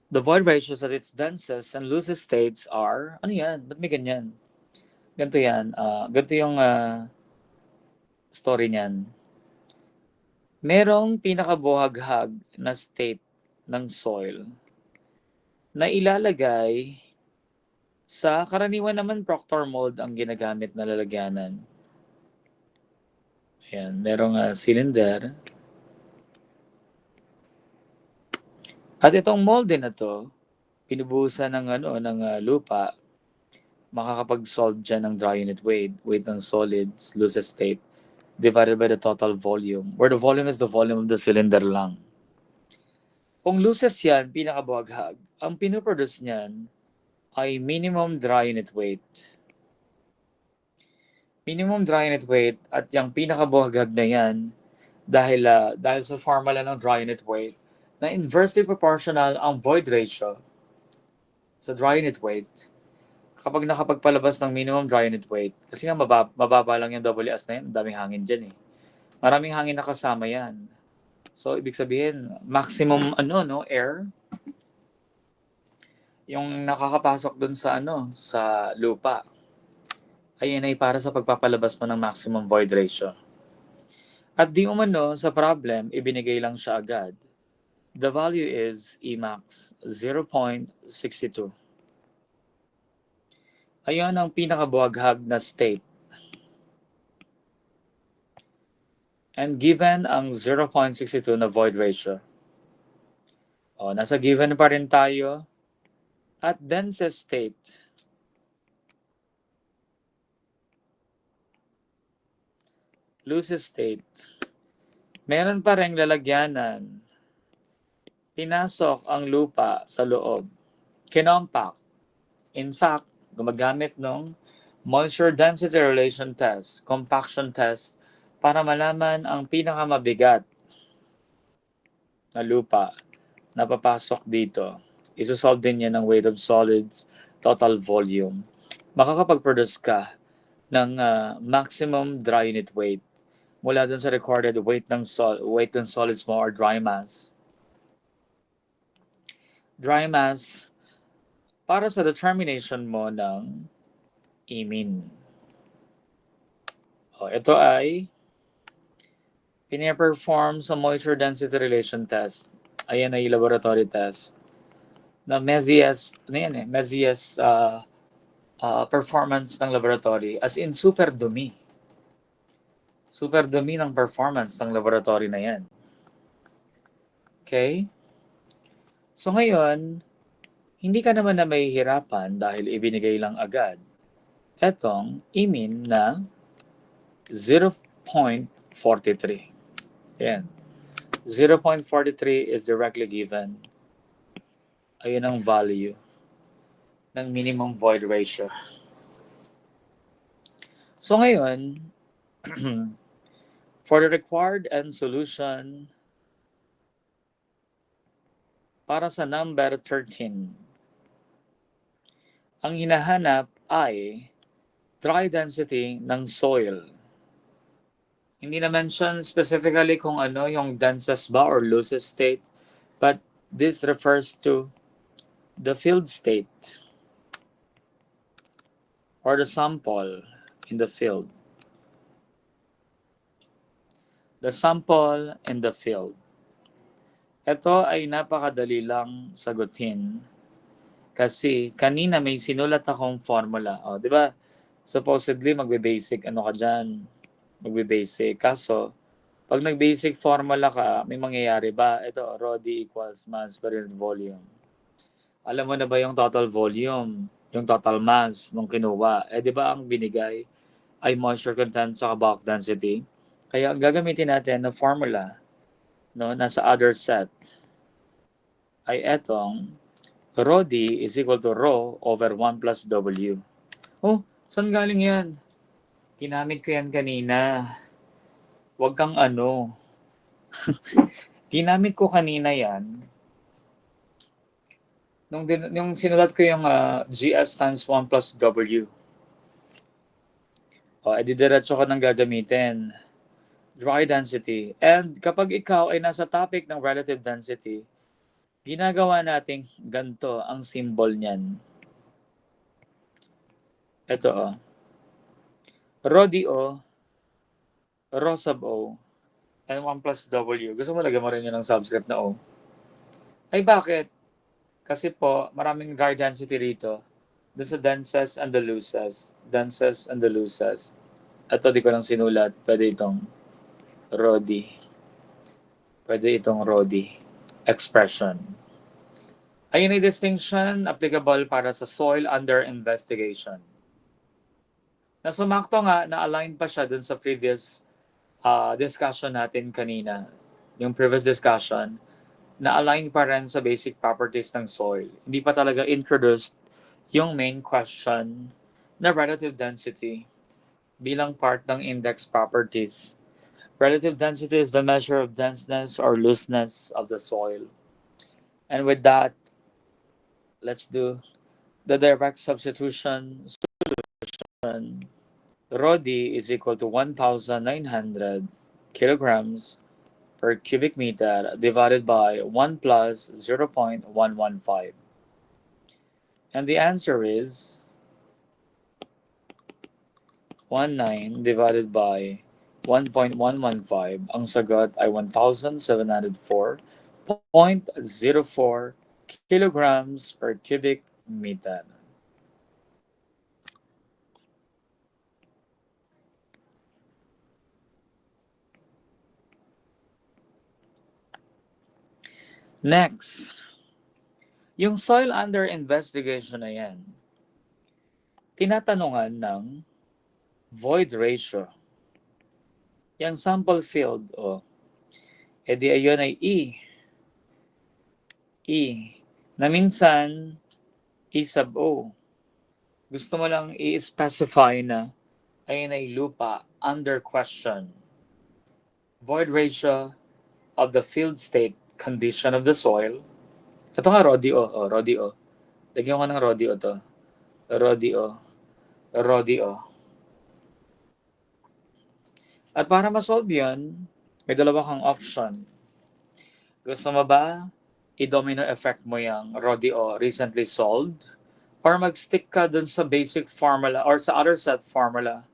the void ratios at its densest and loosest states are, ano yan? Ba't may ganyan? Ganito yan. Ganito yung story niyan. Merong pinakabuhaghag na state ng soil na ilalagay sa karaniwan naman Proctor mold ang ginagamit na lalagyanan. Ayan, merong cylinder. At itong mold din na to, pinubuhusan ng lupa, makakapag-solve dyan ng dry unit weight ng solids, loosest state, divided by the total volume, where the volume is the volume of the cylinder lang. Kung loosest yan, pinakabuhaghag, ang pinuproduce niyan ay minimum dry unit weight. Minimum dry unit weight at yung pinakabuhagag na yan dahil sa formula ng dry unit weight na inversely proportional ang void ratio sa dry unit weight kapag nakapagpalabas ng minimum dry unit weight. Kasi nga mababa lang yung WS na yan, daming hangin dyan eh. Maraming hangin na kasama yan. So, ibig sabihin, maximum air yung nakakapasok dun sa lupa. Ayan ay para sa pagpapalabas mo ng maximum void ratio. At di umano sa problem, ibinigay lang siya agad. The value is Emax 0.62. Ayan ang pinakabuhaghag na state. And given ang 0.62 na void ratio. O, nasa given pa rin tayo. At densest state. Loosest state. Meron pa rin lalagyanan. Pinasok ang lupa sa loob. Kinompact. In fact, gumagamit ng moisture density relation test, compaction test, para malaman ang pinakamabigat na lupa na papasok dito. Isosolve din yan ng weight of solids, total volume. Makakapag-produce ka ng maximum dry unit weight mula dun sa recorded weight ng solids mo or dry mass. Dry mass para sa determination mo ng imin. Ito ay pina-perform sa moisture density relation test. Ayan ay laboratory test na Mezias performance ng laboratory, as in super dumi. Super dumi ng performance ng laboratory na yan. Okay? So ngayon, hindi ka naman na mahihirapan dahil ibinigay lang agad etong imin na 0.43. Ayan. 0.43 is directly given. Ayun ang value ng minimum void ratio. So ngayon, for the required end solution para sa number 13, ang hinahanap ay dry density ng soil. Hindi na mention specifically kung ano yung densest ba or loosest state, but this refers to the field state or the sample in the field. The sample in the field. Ito ay napakadali lang sagutin kasi kanina may sinulat akong formula. Di ba? Supposedly magbe-basic ka dyan. Magbe-basic. Kaso, pag nag-basic formula ka, may mangyayari ba? Ito, rho d equals mass per unit volume. Alam mo na ba yung total volume? Yung total mass nung kinuha? Di ba ang binigay ay moisture content sa bulk density? Kaya ang gagamitin natin na formula nasa other set ay etong rho d is equal to rho over 1 plus W. Saan galing yan? Ginamit ko yan kanina. Huwag kang Ginamit ko kanina yan. Nung sinulat ko yung GS times 1 plus W. Diretso ko nang gagamitin. Dry density. And kapag ikaw ay nasa topic ng relative density, ginagawa nating ganito ang symbol niyan. Ito Rho d O, rho sub O, and 1 plus W. Gusto mo lagyan mo rin yun ng subscript na O? Ay bakit? Kasi po, maraming dry density rito. Doon sa densest and the loosest. Densest and the loosest. Ito di ko lang sinulat. Pwede itong rho d. Pwede itong rho d expression. Ayun ay distinction applicable para sa soil under investigation. Na sumakto nga, na-align pa siya dun sa previous discussion natin kanina. Yung previous discussion, na-align pa rin sa basic properties ng soil. Hindi pa talaga introduced yung main question na relative density bilang part ng index properties. Relative density is the measure of denseness or looseness of the soil. And with that, let's do the direct substitution solution. Rho d is equal to 1,900 kilograms per cubic meter divided by 1 plus 0.115. And the answer is 19 divided by 1.115. Ang sagot ay 1,704.04 kilograms per cubic meter. Next, yung soil under investigation na yan, tinatanungan ng void ratio. Yung sample field, edi ayun ay E. Na minsan, E sub O. Gusto mo lang i-specify na ayun ay lupa under question. Void ratio of the field state condition of the soil. Ito nga, Rodio. Rodio. Lagyan ko ng Rodio to. Rodio. At para ma-solve yun, may dalawa kang option. Gusto mo ba i-domino effect mo yung Rodio recently solved? Or mag-stick ka dun sa basic formula or sa other set formula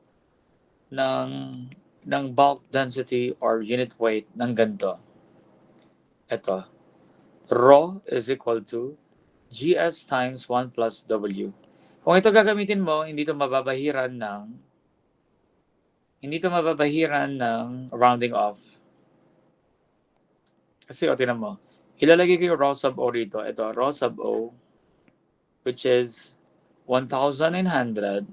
ng bulk density or unit weight ng ganito. Ito. Rho is equal to GS times 1 plus W. Kung ito gagamitin mo, hindi ito mababahiran ng rounding off. Kasi tinan mo, ilalagay ko yung rho sub O rito. Ito, rho sub O, which is 1,900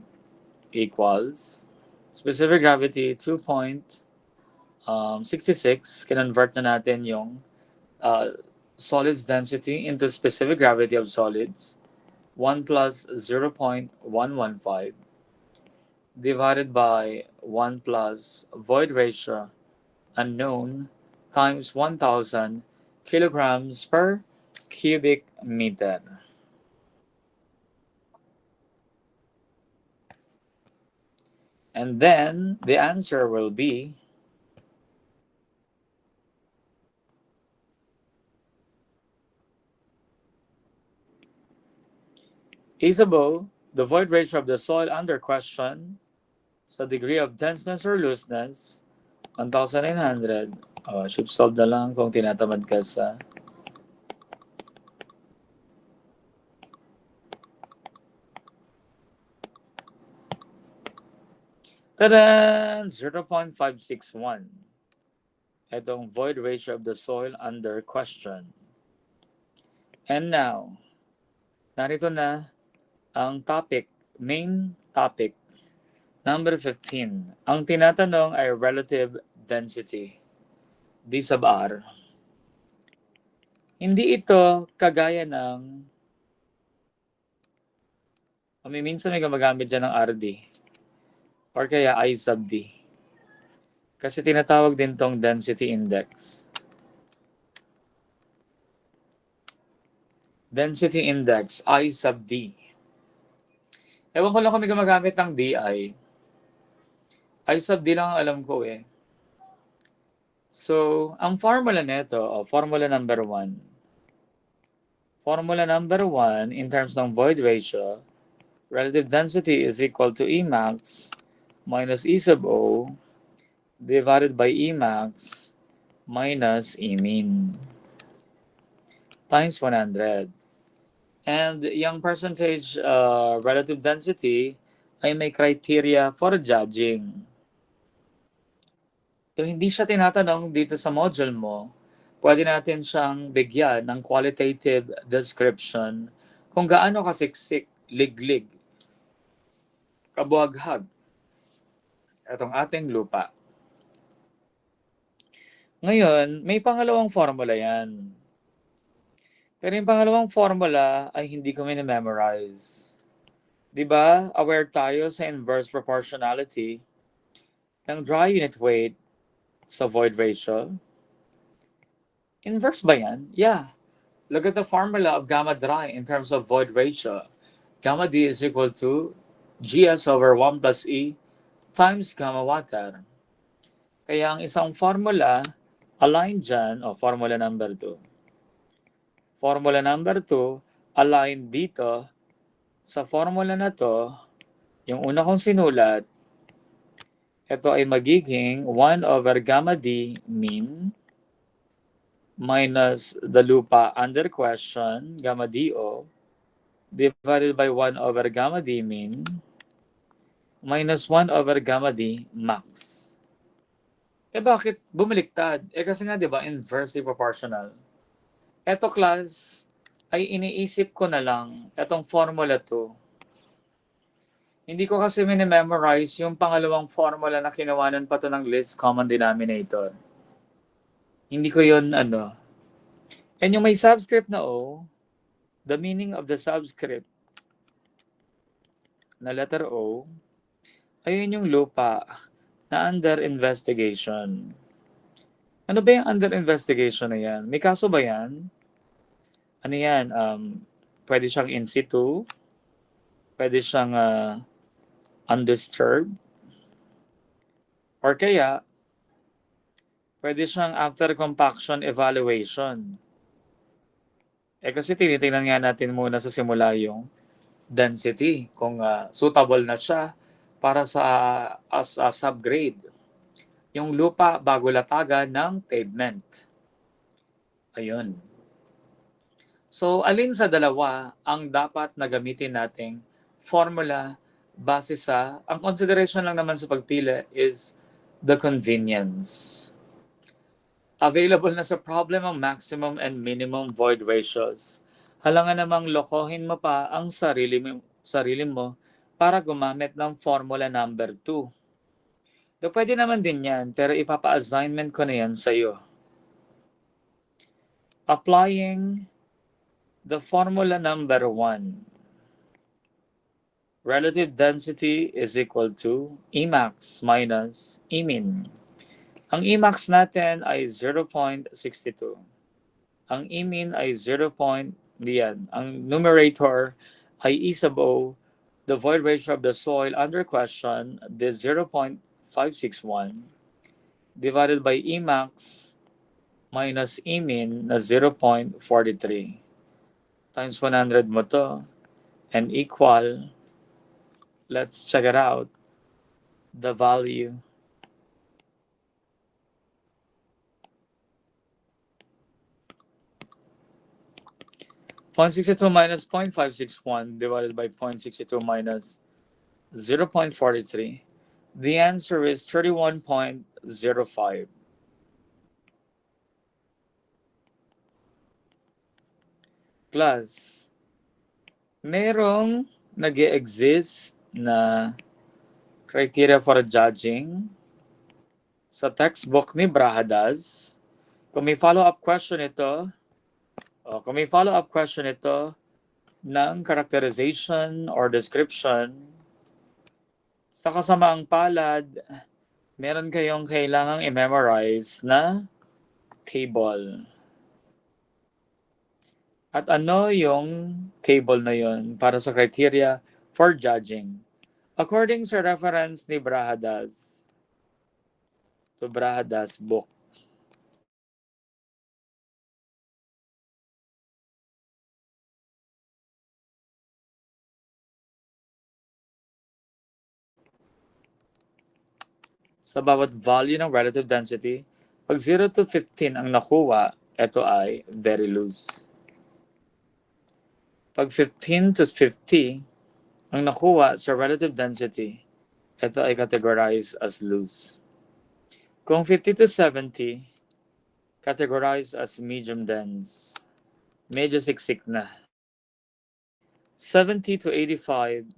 equals specific gravity 2.66. Kinonvert na natin yung solids density into specific gravity of solids. 1 plus 0.115 divided by 1 plus void ratio unknown times 1,000 kilograms per cubic meter. And then the answer will be Isabeau, the void ratio of the soil under question sa degree of denseness or looseness, 1,900. Should solve na lang kung tinatamad ka sa Tadaan! 0.561. Itong void ratio of the soil under question. And now, narito na ang main topic, number 15. Ang tinatanong ay relative density, D sub R. Hindi ito kagaya ng, minsan may gumagamit dyan ng RD or kaya I sub D. Kasi tinatawag din tong density index. Density index, I sub D. Ewan ko lang kung may gumagamit ng DI. I sub D lang ang alam ko eh. So, ang formula nito, formula number 1. Formula number 1 in terms ng void ratio, relative density is equal to Emax minus E sub O divided by Emax minus Emin times 100. And yung percentage relative density ay may criteria for judging. So, hindi siya tinatanong dito sa module mo, pwede natin siyang bigyan ng qualitative description kung gaano kasiksik, liglig, kabuhaghag itong ating lupa. Ngayon, may pangalawang formula yan. Pero yung pangalawang formula ay hindi ko memorize. Diba? Aware tayo sa inverse proportionality. ng dry unit weight sa void ratio? Inverse ba yan? Yeah. Look at the formula of gamma dry in terms of void ratio. Gamma D is equal to GS over 1 plus E times gamma water. Kaya ang isang formula, align dyan, formula number 2. Formula number 2, align dito sa formula na to, yung una kong sinulat, ito ay magiging 1 over gamma D mean minus the lupa under question, gamma DO, divided by 1 over gamma D mean minus 1 over gamma D max. Bakit bumaliktad? Kasi nga, di ba, inversely proportional. Eto, class, ay iniisip ko na lang etong formula 2. Hindi ko kasi minimemorize yung pangalawang formula na kinawanan pa to ng least common denominator. Hindi ko yun, And yung may subscript na O, the meaning of the subscript na letter O, ayun yung lupa na under investigation. Ano ba yung under investigation na yan? May kaso ba yan? Ano yan? Pwede siyang in situ? Pwede siyang undisturbed? Or kaya, pwede siyang after compaction evaluation. Kasi tinitingnan nga natin muna sa simula yung density, kung suitable na siya para sa as a subgrade. Yung lupa bago latagan ng pavement. Ayun. So, alin sa dalawa ang dapat na gamitin nating formula base sa, ang consideration lang naman sa pagpili is the convenience. Available na sa problem ang maximum and minimum void ratios. Halangan namang lokohin mo pa ang sarili mo para gumamit ng formula number 2. Pwede naman din yan, pero ipapa-assignment ko na yan sa iyo. Applying the formula number 1. Relative density is equal to Emax minus Emin. Ang Emax natin ay 0.62. Ang Emin ay 0. Diyan. Ang numerator ay E sub O. The void ratio of the soil under question is 0.561 divided by Emax minus Emin na 0.43 times 100 mo to and equal, let's check it out, the value. .62 minus 0.561 divided by 0.62 minus 0.43. The answer is 31.05. Class, merong nag-exist na criteria for judging sa textbook ni Brahadas. Kung may follow-up question ito, ng characterization or description, sa kasamaang palad, meron kayong kailangang i-memorize na table. At ano yung table na yun para sa criteria for judging? According sa reference ni Brahadas, to Brahadas book, sa bawat value ng relative density, pag 0 to 15 ang nakuha, ito ay very loose. Pag 15 to 50 ang nakuha sa relative density, ito ay categorized as loose. Kung 50 to 70, categorized as medium dense. Medyo siksik na. 70 to 85,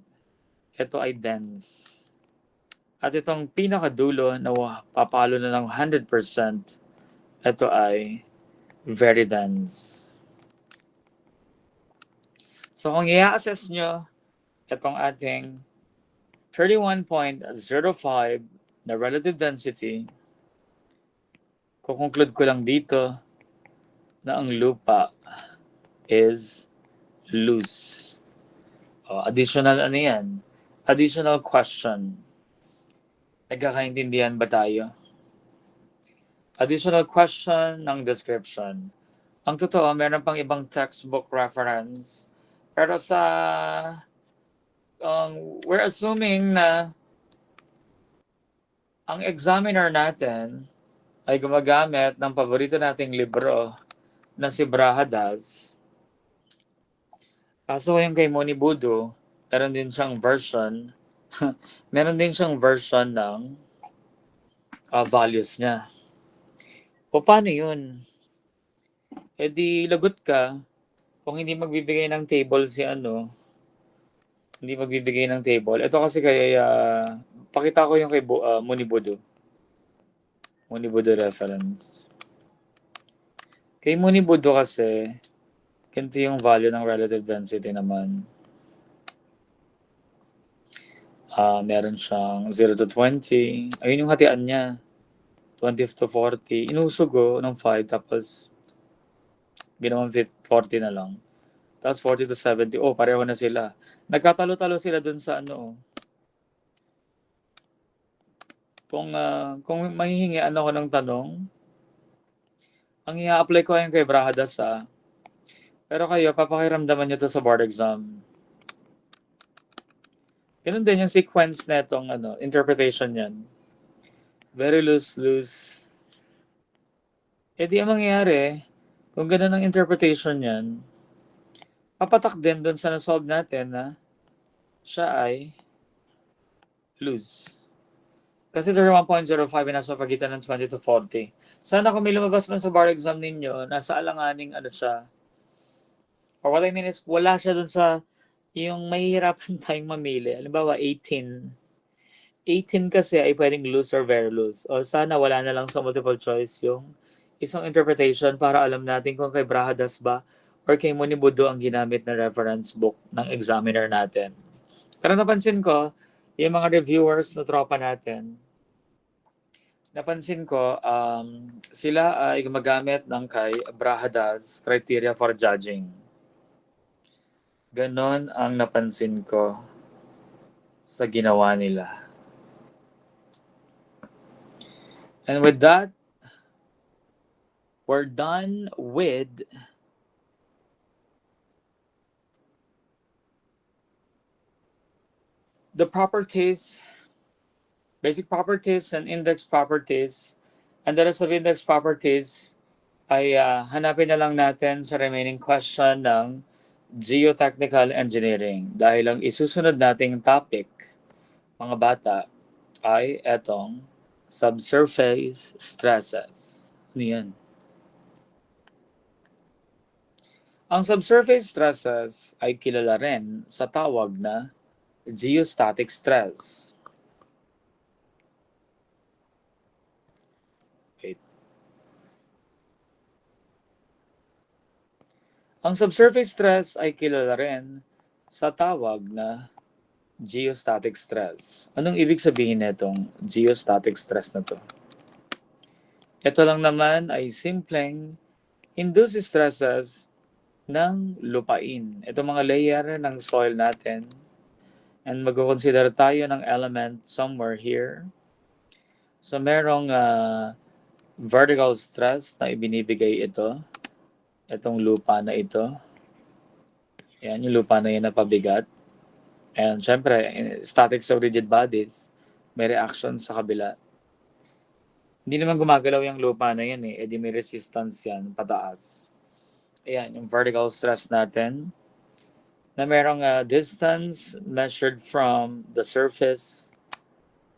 ito ay dense. At itong pinakadulo na papalo na ng 100%, ito ay very dense. So kung i-assess nyo itong ating 31.05 na relative density, kukonclude ko lang dito na ang lupa is loose. Additional ano yan? Additional question. Nagkakaintindihan ba tayo? Additional question ng description. Ang totoo, meron pang ibang textbook reference. Pero we're assuming na ang examiner natin ay gumagamit ng paborito nating libro na si Brahadas. Kaso yung kay Moni Budo, meron din siyang version meron din siyang version ng values niya. O paano yun? E di lagot ka kung hindi magbibigay ng table si hindi magbibigay ng table. Ito kasi pakita ko yung kay Moni Budo. Moni Budo reference. Kay Moni Budo kasi, ganito yung value ng relative density naman. Meron siyang 0 to 20. Ayun yung hatian niya. 20 to 40. Inusog ng 5 tapos ginawang 40 na lang. Tapos 40 to 70. Pareho na sila. Nagkatalo-talo sila dun sa Kung mahihingi ako ng tanong, ang i-apply ko ay kay Brahadas pero kayo, papakiramdaman nyo to sa board exam. Ganun din yung sequence na itong interpretation yan. Very loose. E di ang mangyayari, kung ganun ang interpretation yan, papatak din doon sa nasolve natin na siya ay loose. Kasi 31.05 ay nasa pagitan ng 20 to 40. Sana kung may lumabas man sa bar exam ninyo, nasa alanganing siya. Or what I mean is, wala siya doon sa yung mahihirapan tayong mamili. Halimbawa, 18. 18 kasi ay pwedeng loose or very loose. O sana wala na lang sa multiple choice yung isang interpretation para alam natin kung kay Brahadas ba or kay Moni Budo ang ginamit na reference book ng examiner natin. Pero napansin ko, yung mga reviewers na tropa natin, sila ay gumagamit ng kay Brahadas criteria for judging. Ganon ang napansin ko sa ginawa nila. And with that, we're done with the properties, basic properties and index properties. And the rest of index properties ay hanapin na lang natin sa remaining question ng geotechnical engineering. Dahil ang isusunod nating topic, mga bata, ay etong subsurface stresses. Ano yan? Ang subsurface stresses ay kilala rin sa tawag na geostatic stress. Ang subsurface stress ay kilala rin sa tawag na geostatic stress. Anong ibig sabihin nitong geostatic stress na to? Ito lang naman ay simpleng induced stresses ng lupain. Ito mga layer ng soil natin. And mag-consider tayo ng element somewhere here. So merong vertical stress na ibinibigay ito. Itong lupa na ito. Yan, yung lupa na yan na pabigat. And syempre, statics of rigid bodies, may reaction sa kabila. Hindi naman gumagalaw yung lupa na yan edi may resistance yan pataas. Ayan, yung vertical stress natin na merong distance measured from the surface,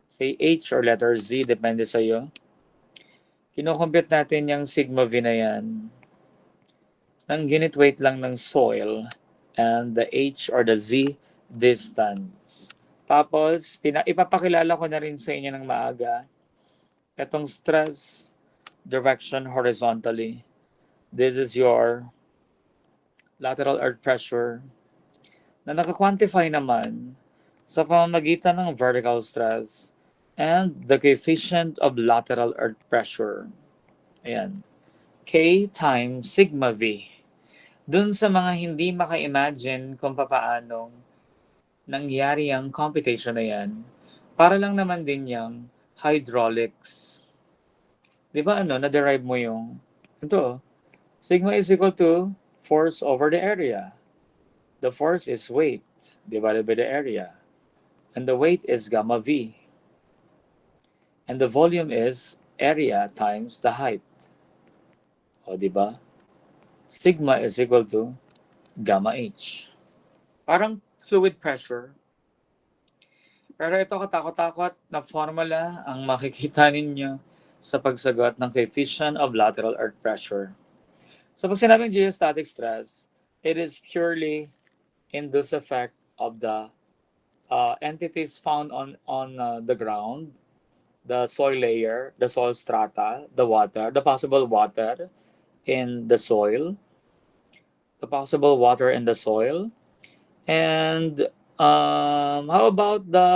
say H or letter Z, depende sa iyo. Kinocompute natin yung sigma V na yan ng unit weight lang ng soil and the H or the Z distance. Tapos, ipapakilala ko na rin sa inyo ng maaga itong stress direction horizontally. This is your lateral earth pressure na naka-quantify naman sa pamamagitan ng vertical stress and the coefficient of lateral earth pressure. Ayan. K times sigma V. Dun sa mga hindi maka-imagine kung papaanong nangyari ang computation na yan, para lang naman din yung hydraulics. Di ba na-derive mo yung, ito, sigma is equal to force over the area. The force is weight divided by the area. And the weight is gamma V. And the volume is area times the height. O, di ba? Sigma is equal to gamma H. Parang fluid pressure. Pero ito katakot-takot na formula ang makikita ninyo sa pagsagot ng coefficient of lateral earth pressure. So pag sinabing geostatic stress, it is purely induced effect of the entities found on the ground, the soil layer, the soil strata, the water, the possible water in the soil, and how about the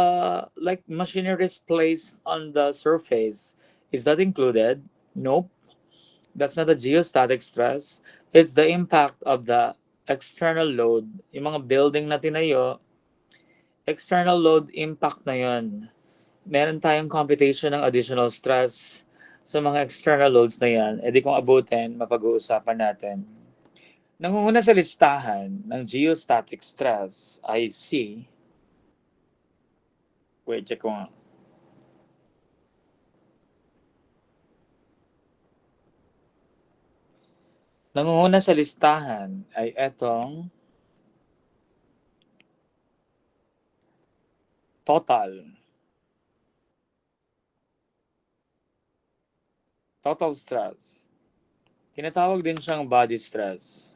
machineries placed on the surface? Is that included? Nope. That's not a geostatic stress. It's the impact of the external load. Yung mga building na tinayo, external load impact na yun. Meron tayong computation ng additional stress sa mga external loads na yan. E di kung abutin, mapag-uusapan natin. Nangunguna sa listahan ng geostatic stress ay si... Wait, check ko nga. Nangunguna sa listahan ay etong total stress. Tinatawag din siyang body stress.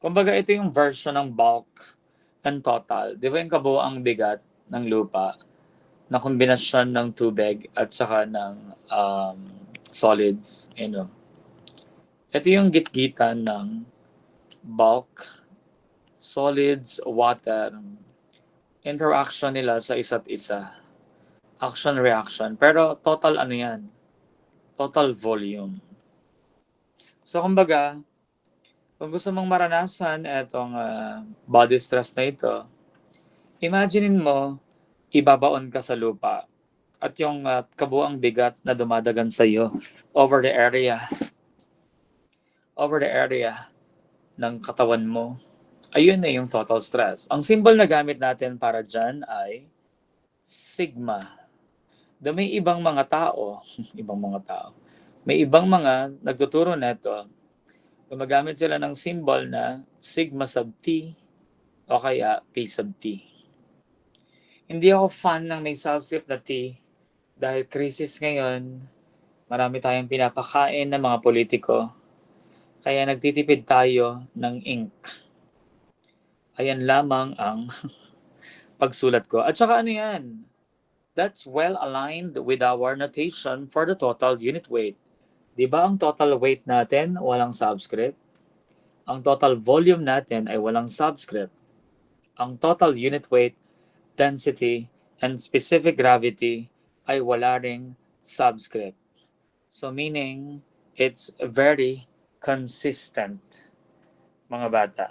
Kumbaga, ito yung version ng bulk and total. Di ba yung kabuoang bigat ng lupa na kombinasyon ng tubig at saka ng solids? Ito yung gitgitan ng bulk, solids, water, interaction nila sa isa't isa. Action-reaction. Pero total yan? Total volume. So, kumbaga, kung gusto mong maranasan itong body stress na ito, imaginein mo, ibabaon ka sa lupa at yung kabuang bigat na dumadagan sa iyo over the area ng katawan mo. Ayun na yung total stress. Ang symbol na gamit natin para dyan ay sigma. May ibang mga tao, may ibang mga nagtuturo nito, gumagamit sila ng symbol na sigma sub t o kaya p sub t. Hindi ako fan ng may subscript na t dahil crisis ngayon, marami tayong pinapakain ng mga politiko. Kaya nagtitipid tayo ng ink. Ayan lamang ang pagsulat ko. At saka yan? That's well aligned with our notation for the total unit weight. Di ba ang total weight natin walang subscript? Ang total volume natin ay walang subscript. Ang total unit weight, density, and specific gravity ay wala ring subscript. So meaning, it's very consistent, mga bata.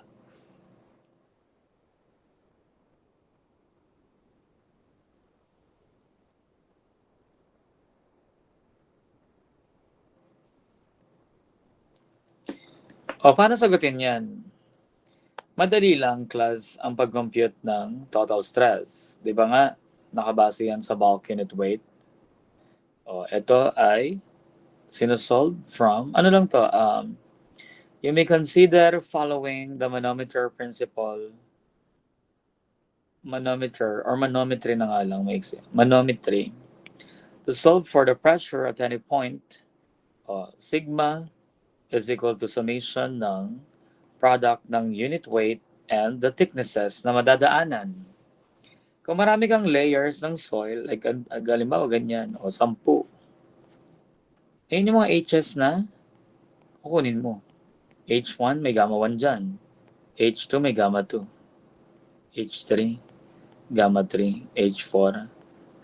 O, paano sagutin yan? Madali lang, class, ang pag-compute ng total stress. Di ba nga, nakabase yan sa bulk unit weight. O, ito ay sinusolve from, you may consider following the manometer principle. Manometry na nga lang, manometry. To solve for the pressure at any point, sigma is equal to summation ng product ng unit weight and the thicknesses na madadaanan. Kung marami kang layers ng soil, like halimbawa ganyan, o 10, ayun yung mga H's na kukunin mo. H1 may gamma 1 dyan. H2 may gamma 2. H3, gamma 3, H4,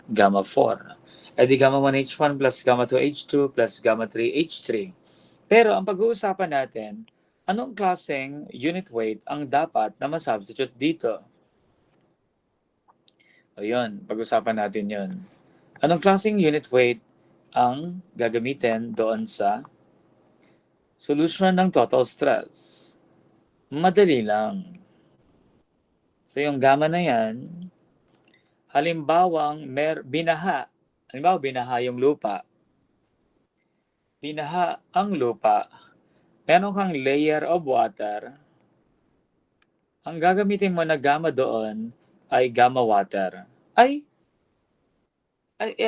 gamma 4. E di gamma 1H1 plus gamma 2H2 plus gamma 3H3. Pero ang pag-uusapan natin, anong klaseng unit weight ang dapat na masubstitute dito? O yun, pag-usapan natin yun. Anong klaseng unit weight ang gagamitin doon sa solution ng total stress? Madali lang. So yung gamma na yan, halimbawa binaha yung lupa. Binaha ang lupa. Meron kang layer of water. Ang gagamitin mo na gamma doon ay gamma water.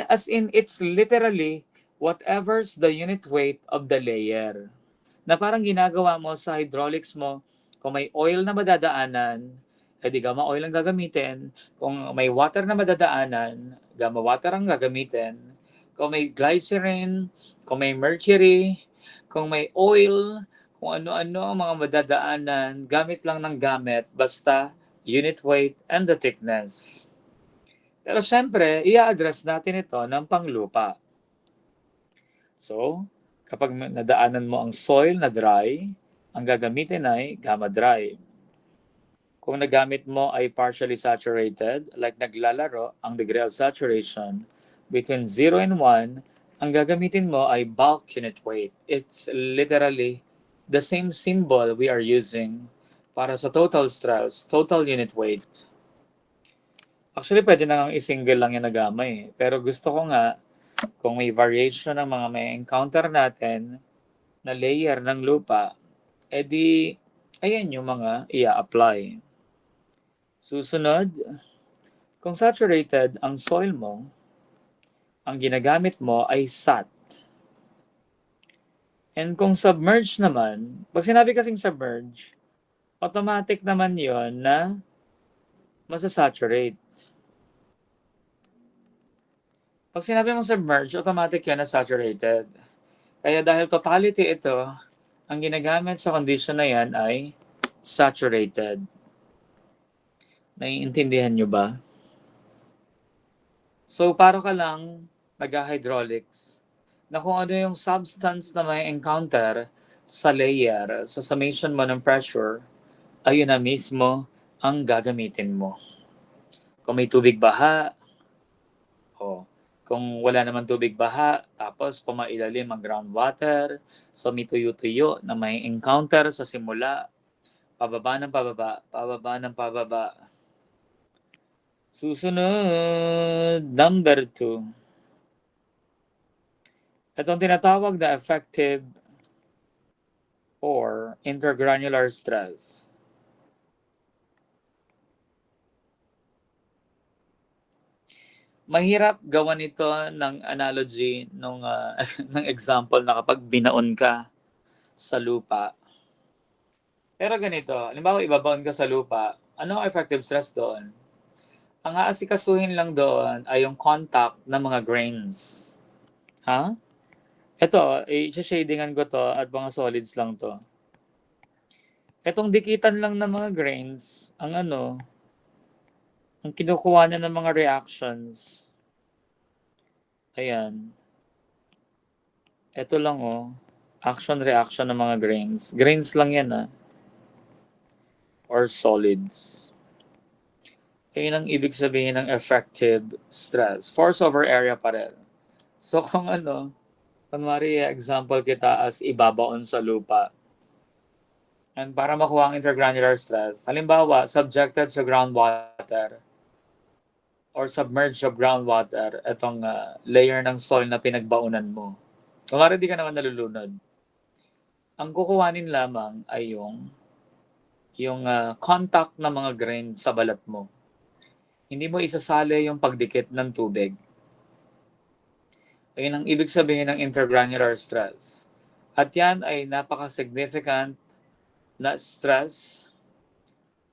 As in, it's literally whatever's the unit weight of the layer. Na parang ginagawa mo sa hydraulics mo, kung may oil na madadaanan, edi gamma oil ang gagamitin. Kung may water na madadaanan, gamma water ang gagamitin. Kung may glycerin, kung may mercury, kung may oil, kung ano-ano ang mga madadaanan, gamit lang ng gamit, basta unit weight and the thickness. Pero syempre, i-address natin ito ng panglupa. So, kapag nadaanan mo ang soil na dry, ang gagamitin ay gamma dry. Kung nagamit mo ay partially saturated, like naglalaro, ang degree of saturation between 0 and 1, ang gagamitin mo ay bulk unit weight. It's literally the same symbol we are using para sa total stress, total unit weight. Actually, pwede na nga i-single lang yan na gamma eh. Pero gusto ko nga, kung may variation ng mga may encounter natin na layer ng lupa, edi, ayan yung mga i-apply. Susunod, kung saturated ang soil mo, ang ginagamit mo ay SAT. And kung submerged naman, pag sinabi kasing submerge, automatic naman yon na masasaturate. Pag sinabi mong submerge, automatic yan na saturated. Kaya dahil totality ito, ang ginagamit sa condition na yan ay saturated. Naiintindihan nyo ba? So, para ka lang nag-hydraulics na kung ano yung substance na may encounter sa layer, sa summation mo ng pressure, ayun na mismo ang gagamitin mo. Kung may tubig baha, kung wala naman tubig baha, tapos pumailalim ang groundwater, so may tuyo-tuyo na may encounter sa simula, pababa ng pababa, pababa ng pababa. Susunod, number 2. Itong tinatawag na effective or intergranular stress. Mahirap gawan ito ng analogy ng ng example na kapag binaon ka sa lupa. Pero ganito, halimbawa ibabaon ka sa lupa, ano ang effective stress doon? Ang aasikasuhin lang doon ay yung contact ng mga grains. Ha? Ito, i-shadingan ko to at mga solids lang to. Etong dikitan lang ng mga grains, ang kinukuha niya ng mga reactions. Ayan. Ito lang action-reaction ng mga grains. Grains lang yan or solids. Yun ang ibig sabihin ng effective stress. Force over area pa rin. So kung kunwari example kita as ibabaon sa lupa. And para makuha ang intergranular stress, halimbawa, subjected sa groundwater or submerged sa groundwater, itong layer ng soil na pinagbaunan mo. Kunwari di ka naman nalulunod. Ang kukuhanin lamang ay yung contact ng mga grain sa balat mo. Hindi mo isasali yung pagdikit ng tubig. Ayun ang ibig sabihin ng intergranular stress. At yan ay napaka-significant na stress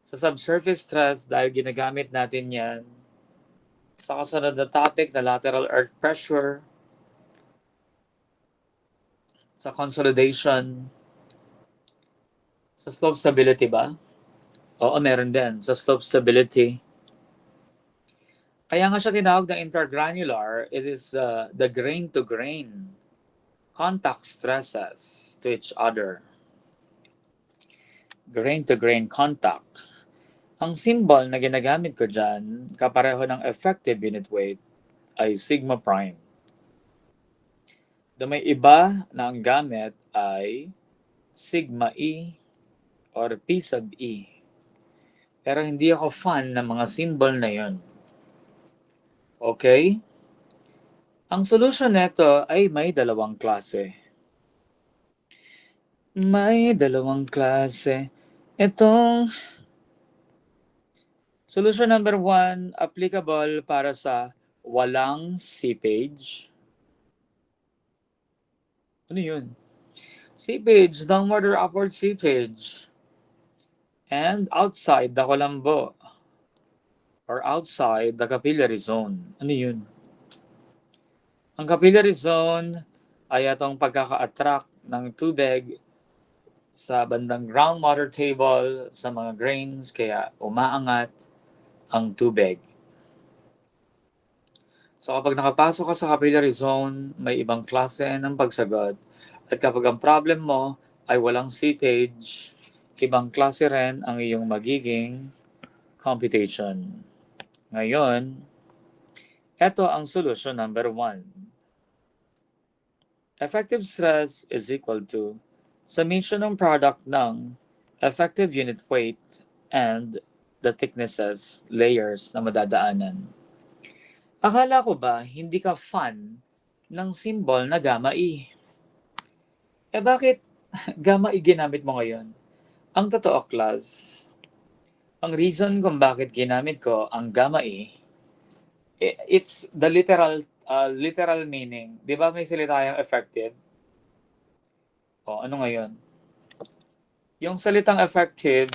sa subsurface stress dahil ginagamit natin yan sa kasunod na topic na lateral earth pressure, sa consolidation, sa slope stability ba? Oo, meron din. Sa slope stability. Kaya nga siya tinawag na intergranular. It is the grain-to-grain contact stresses to each other. Grain-to-grain contact. Ang symbol na ginagamit ko dyan, kapareho ng effective unit weight, ay sigma prime. The may iba na ang gamit ay sigma E or P sub E. Pero hindi ako fan ng mga symbol na yon. Okay? Ang solution nito ay may dalawang klase. May dalawang klase. Itong solution number 1, applicable para sa walang seepage. Ano yun? Seepage, downward or upward seepage. And outside the kulambo or outside the capillary zone. Ano yun? Ang capillary zone ay atong pagkaka-attract ng tubig sa bandang groundwater table sa mga grains kaya umaangat ang tubig. So kapag nakapasok ka sa capillary zone, may ibang klase ng pagsagot. At kapag ang problem mo ay walang seepage, ibang klase rin ang iyong magiging computation. Ngayon, ito ang solution number 1. Effective stress is equal to summation ng product ng effective unit weight and the thicknesses, layers na madadaanan. Akala ko ba hindi ka fan ng symbol na gamma E? Bakit gamma E ginamit mo ngayon? Ang totoo, class, ang reason kung bakit ginamit ko ang gamma E, it's the literal meaning. Di ba may salita yung effective? Ano ngayon? Yung salitang effective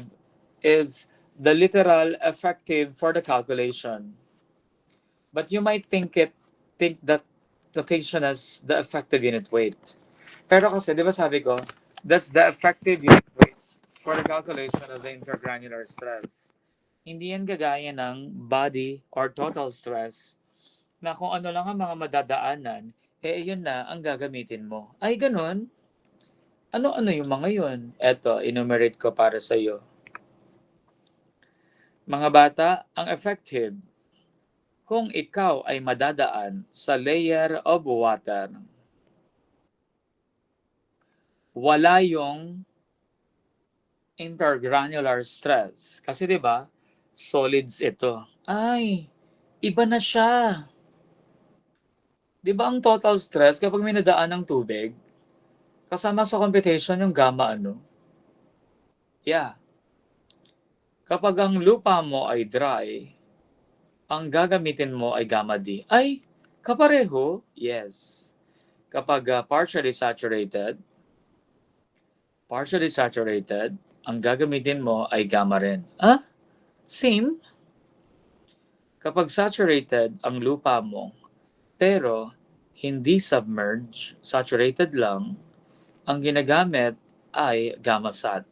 is the literal effective for the calculation. But you might think that notation as the effective unit weight. Pero kasi, di ba sabi ko, that's the effective unit weight for the calculation of the intergranular stress. Hindi yan gagaya ng body or total stress na kung ano lang ang mga madadaanan, yun na ang gagamitin mo. Ay, ganun? Ano-ano yung mga yun? Eto, enumerate ko para sa iyo. Mga bata, ang effective, kung ikaw ay madadaan sa layer of water, wala yung intergranular stress. Kasi 'di ba, solids ito. Ay, iba na siya. 'Di ba ang total stress kapag may nadaan ng tubig, kasama sa computation yung gamma ano? Yeah. Kapag ang lupa mo ay dry, ang gagamitin mo ay gamma D. Ay, kapareho? Yes. Kapag partially saturated, ang gagamitin mo ay gamma rin. Same? Kapag saturated ang lupa mo, pero hindi submerged, saturated lang, ang ginagamit ay gamma sat.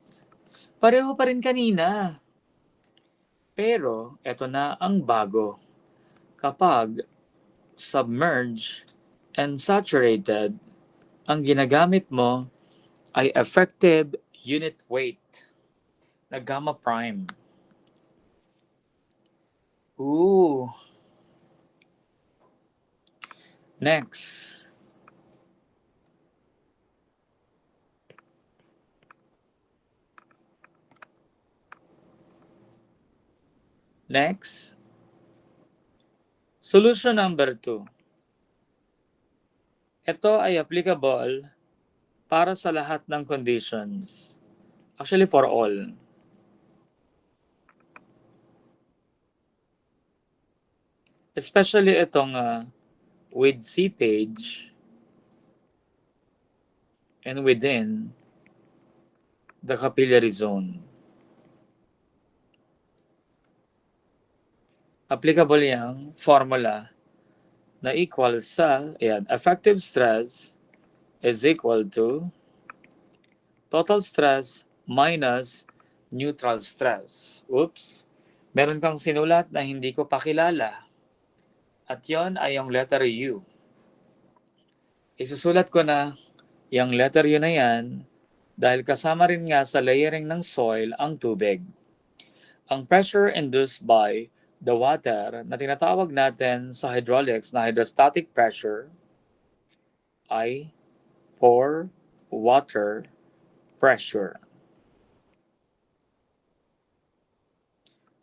Pareho pa rin kanina. Pero eto na ang bago. Kapag submerged and saturated, ang ginagamit mo ay effective unit weight na gamma prime. Ooh. Next. Solution number 2. Ito ay applicable para sa lahat ng conditions. Actually, for all. Especially itong with seepage and within the capillary zone. Applicable yung formula na equals sa, effective stress is equal to total stress minus neutral stress. Oops, meron kang sinulat na hindi ko pakilala. At yon ay yung letter U. Isusulat ko na yung letter U na yan dahil kasama rin nga sa layering ng soil ang tubig. Ang pressure induced by the water na tinatawag natin sa hydraulics na hydrostatic pressure ay pore water pressure,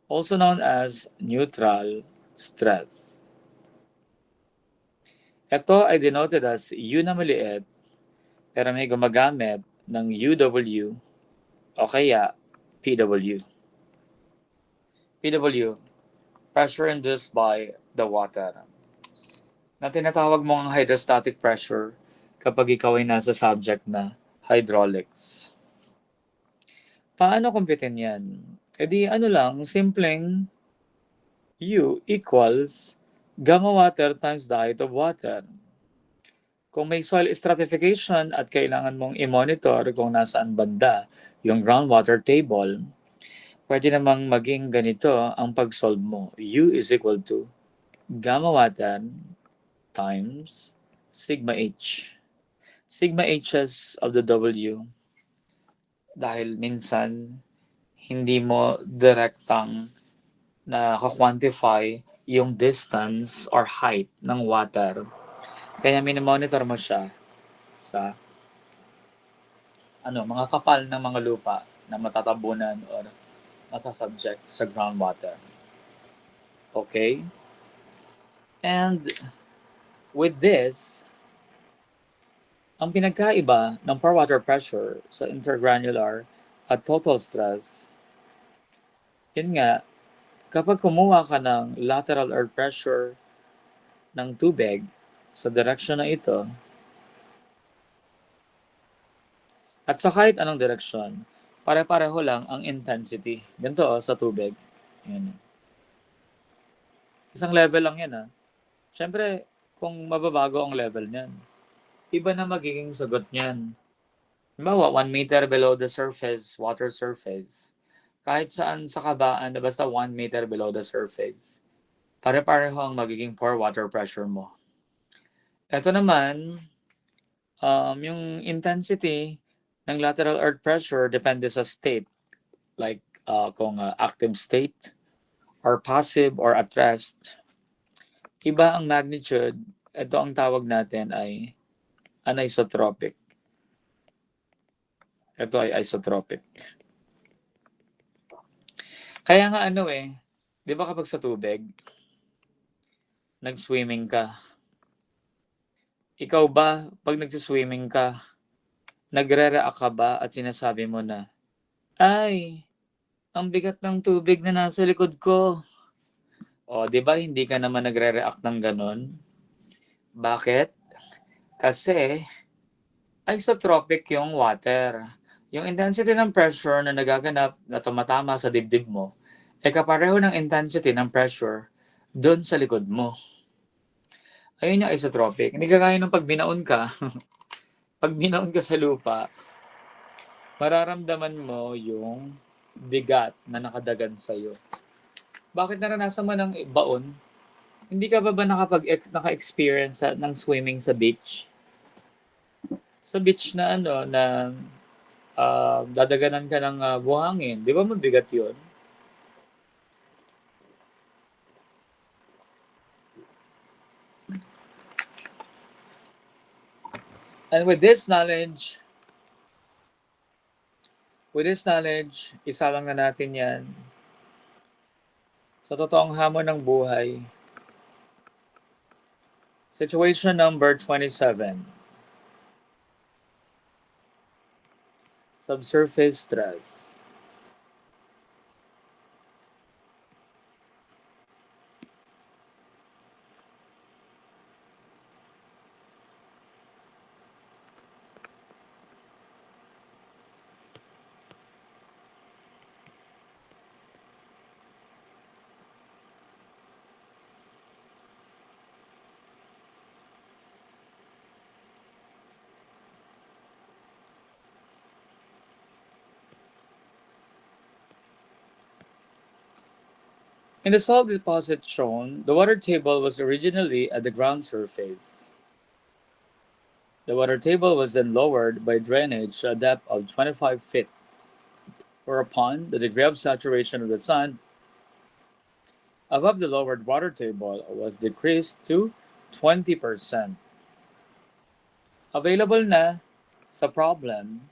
also known as neutral stress. Ito ay denoted as U na maliit pero may gumagamit ng UW o kaya PW. PW, pressure induced by the water, na tinatawag mong hydrostatic pressure kapag ikaw ay nasa subject na hydraulics. Paano kumpitin yan? E di ano lang, simpleng U equals gamma water times the height of water. Kung may soil stratification at kailangan mong i-monitor kung nasaan banda yung groundwater table, pwede namang maging ganito ang pag-solve mo. U is equal to gamma water times sigma H. Sigma H's of the W dahil minsan hindi mo direktang na-quantify yung distance or height ng water. Kaya minomonitor mo siya sa mga kapal ng mga lupa na matatabunan or masasubject sa groundwater. Okay? And with this, ang pinagkaiba ng pore water pressure sa intergranular at total stress, yun nga, kapag kumuha ka ng lateral earth pressure ng tubig sa direksyon na ito, at sa kahit anong direksyon, pare-pareho lang ang intensity. Ganito sa tubig. Yan. Isang level lang yan. Siyempre, kung mababago ang level niyan, iba na magiging sagot niyan. Halimbawa, 1 meter below the surface, water surface, kahit saan sa kabaan na basta 1 meter below the surface, pare-pareho ang magiging pore water pressure mo. Ito naman, yung intensity ng lateral earth pressure depende sa state. Like kung active state or passive or at rest. Iba ang magnitude. Ito ang tawag natin ay anisotropic. Ito ay isotropic. Kaya nga di ba kapag sa tubig, nag-swimming ka, ikaw ba, pag nagsiswimming ka, nagre-react ka ba at sinasabi mo na, ay, ang bigat ng tubig na nasa likod ko. O, di ba hindi ka naman nagre-react ng ganon? Bakit? Kasi, isotropic yung water. Yung intensity ng pressure na nagaganap na tumatama sa dibdib mo, kapareho ng intensity ng pressure doon sa likod mo. Ayun yung isotropic. Hindi kagaya ng pag binaon ka. Pag binaon ka sa lupa, mararamdaman mo yung bigat na nakadagan sa'yo. Bakit naranasan mo ng baon? Hindi ka ba naka-experience ng swimming sa beach? Sa beach na dadaganan ka ng buhangin. Di ba mabigat yun? And with this knowledge, isa lang na natin yan. Sa totoong hamon ng buhay, situation number 27. Subsurface stress. In the salt deposit shown, the water table was originally at the ground surface. The water table was then lowered by drainage to a depth of 25 feet, whereupon the degree of saturation of the sun above the lowered water table was decreased to 20%. Available na sa problem,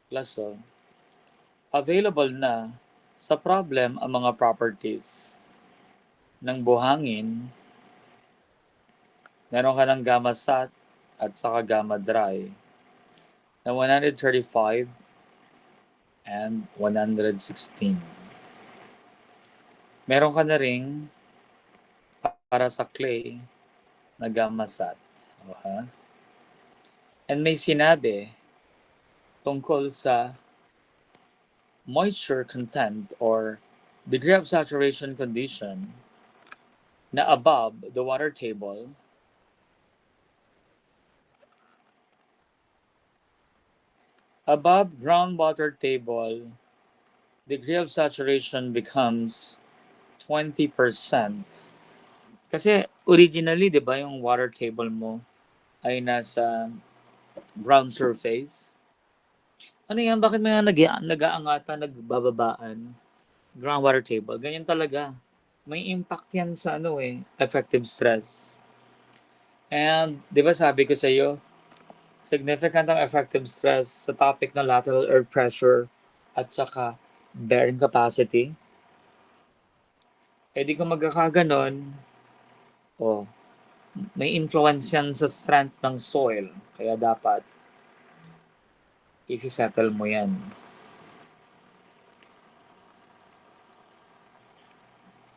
laso, available na sa problem ang mga properties ng buhangin. Meron ka ng gamma sat at saka gamma dry na 135 and 116. Meron ka na ring para sa clay na gamma sat. Okay? And may sinabi tungkol sa moisture content or degree of saturation condition na above the water table above groundwater table, degree of saturation becomes 20%. Kasi originally, di ba, yung water table mo ay nasa ground surface. Ano yan? Bakit may nag-aangatan, nagbababaan? Groundwater table. Ganyan talaga. May impact yan sa effective stress. And, di ba sabi ko sa iyo, significant ang effective stress sa topic ng lateral earth pressure at saka bearing capacity. Eh di kung magkakaganon, may influence yan sa strength ng soil. Kaya dapat isi-settle mo yan.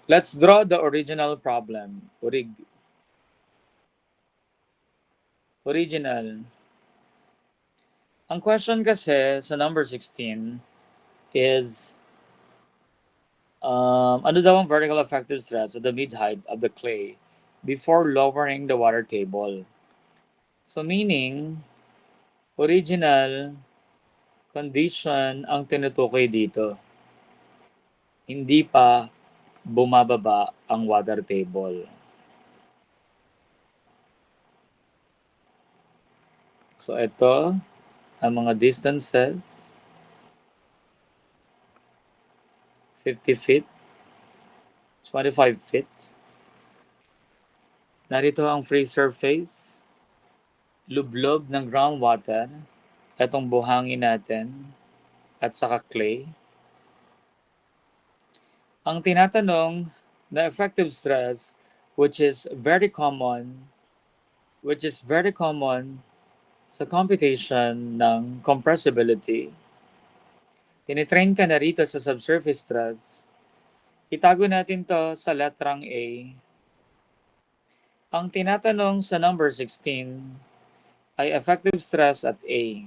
Let's draw the original problem. Original. Ang question kasi sa number 16 is, ano daw ang vertical effective stress at the mid-height of the clay before lowering the water table? So meaning, original condition ang tinutukoy dito. Hindi pa bumababa ang water table. So ito, ang mga distances, 50 feet, 25 feet. Narito ang free surface, lublob ng groundwater, itong buhangin natin, at saka clay. Ang tinatanong na effective stress, which is very common sa computation ng compressibility. Tinitrain ka na rito sa subsurface stress. Itago natin to sa letrang A. Ang tinatanong sa number 16 ay effective stress at A.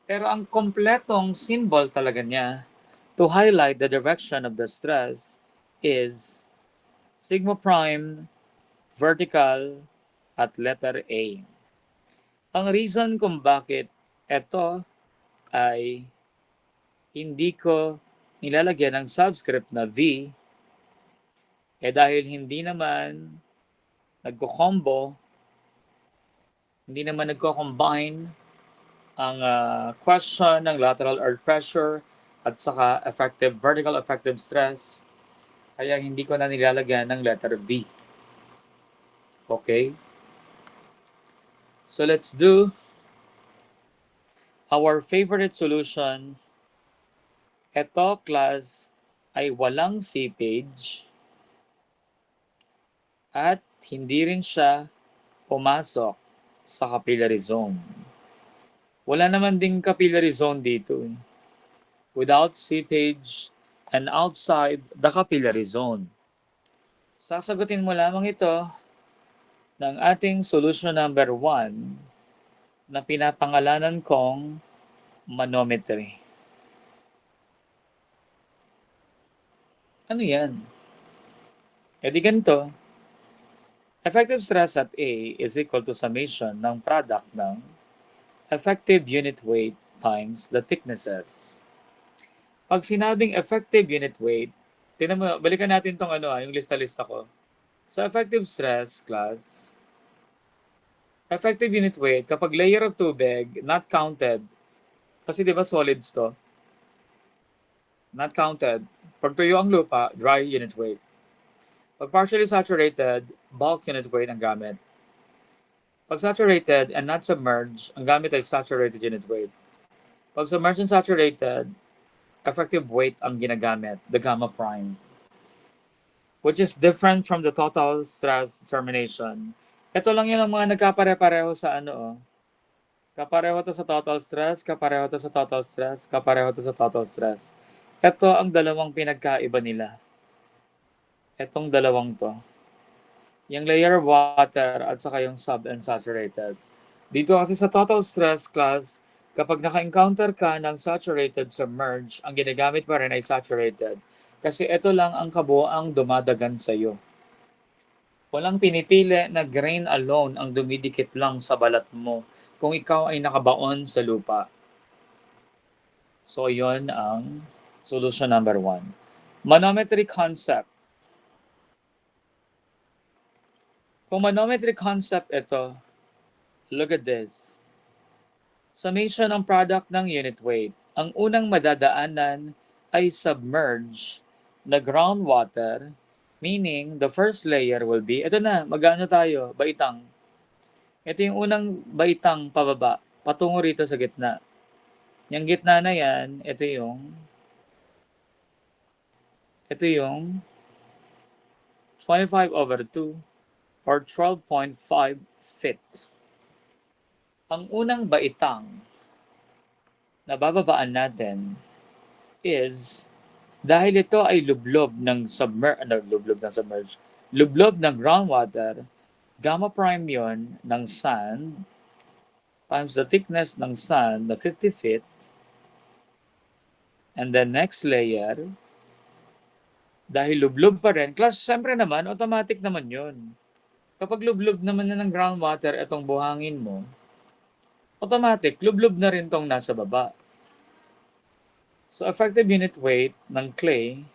Pero ang kompletong symbol talaga niya to highlight the direction of the stress is sigma prime, vertical, at letter A. Ang reason kung bakit ito ay hindi ko nilalagyan ng subscript na V dahil hindi naman nagko-combo, hindi naman nagko-combine ang question ng lateral earth pressure at saka vertical effective stress, kaya hindi ko na nilalagyan ng letter V. Okay? So let's do our favorite solution. Ito, class, ay walang seepage at hindi rin siya pumasok sa capillary zone. Wala naman ding capillary zone dito. Without seepage and outside the capillary zone. Sasagutin mo lamang ito ng ating solution number 1 na pinapangalanan kong manometry. Ano yan? Di ganito. Effective stress at A is equal to summation ng product ng effective unit weight times the thicknesses. Pag sinabing effective unit weight, tingnan mo, balikan natin tong yung lista-lista ko. Sa effective stress class, effective unit weight, kapag layer of tubig, not counted, kasi di ba solids to, not counted. Pag tuyo ang lupa, dry unit weight. Pag partially saturated, bulk unit weight ang gamit. Pag saturated and not submerged, ang gamit ay saturated unit weight. Pag submerged and saturated, effective weight ang ginagamit, the gamma prime, which is different from the total stress determination. Ito lang yun ang mga nagkapare-pareho sa kapareho to sa total stress, kapareho to sa total stress, kapareho to sa total stress. Ito ang dalawang pinagkaiba nila. Itong dalawang to. Yung layer of water at saka yung sub and saturated. Dito kasi sa total stress class, kapag naka-encounter ka ng saturated submerged, ang ginagamit pa rin ay saturated. Kasi ito lang ang kabuoang dumadagan sa iyo. Walang pinipili na grain alone ang dumidikit lang sa balat mo kung ikaw ay nakabaon sa lupa. So, yon ang solution number 1. Manometry concept. Kung manometry concept ito, look at this. Summation ng product ng unit weight. Ang unang madadaanan ay submerge na groundwater, meaning the first layer will be, ito na, mag-ano tayo, baitang. Ito yung unang baitang pababa, patungo rito sa gitna. Yung gitna na yan, ito yung 25/2 or 12.5 feet. Ang unang baitang na bababaan natin is, dahil ito ay lublob ng groundwater, gamma prime yon ng sand times the thickness ng sand na 50 feet, and the next layer, dahil lublob pa rin, class, syempre naman, automatic naman yun. Kapag lublob naman na ng groundwater itong buhangin mo, automatic, lublob na rin tong nasa baba. So, effective unit weight ng clay,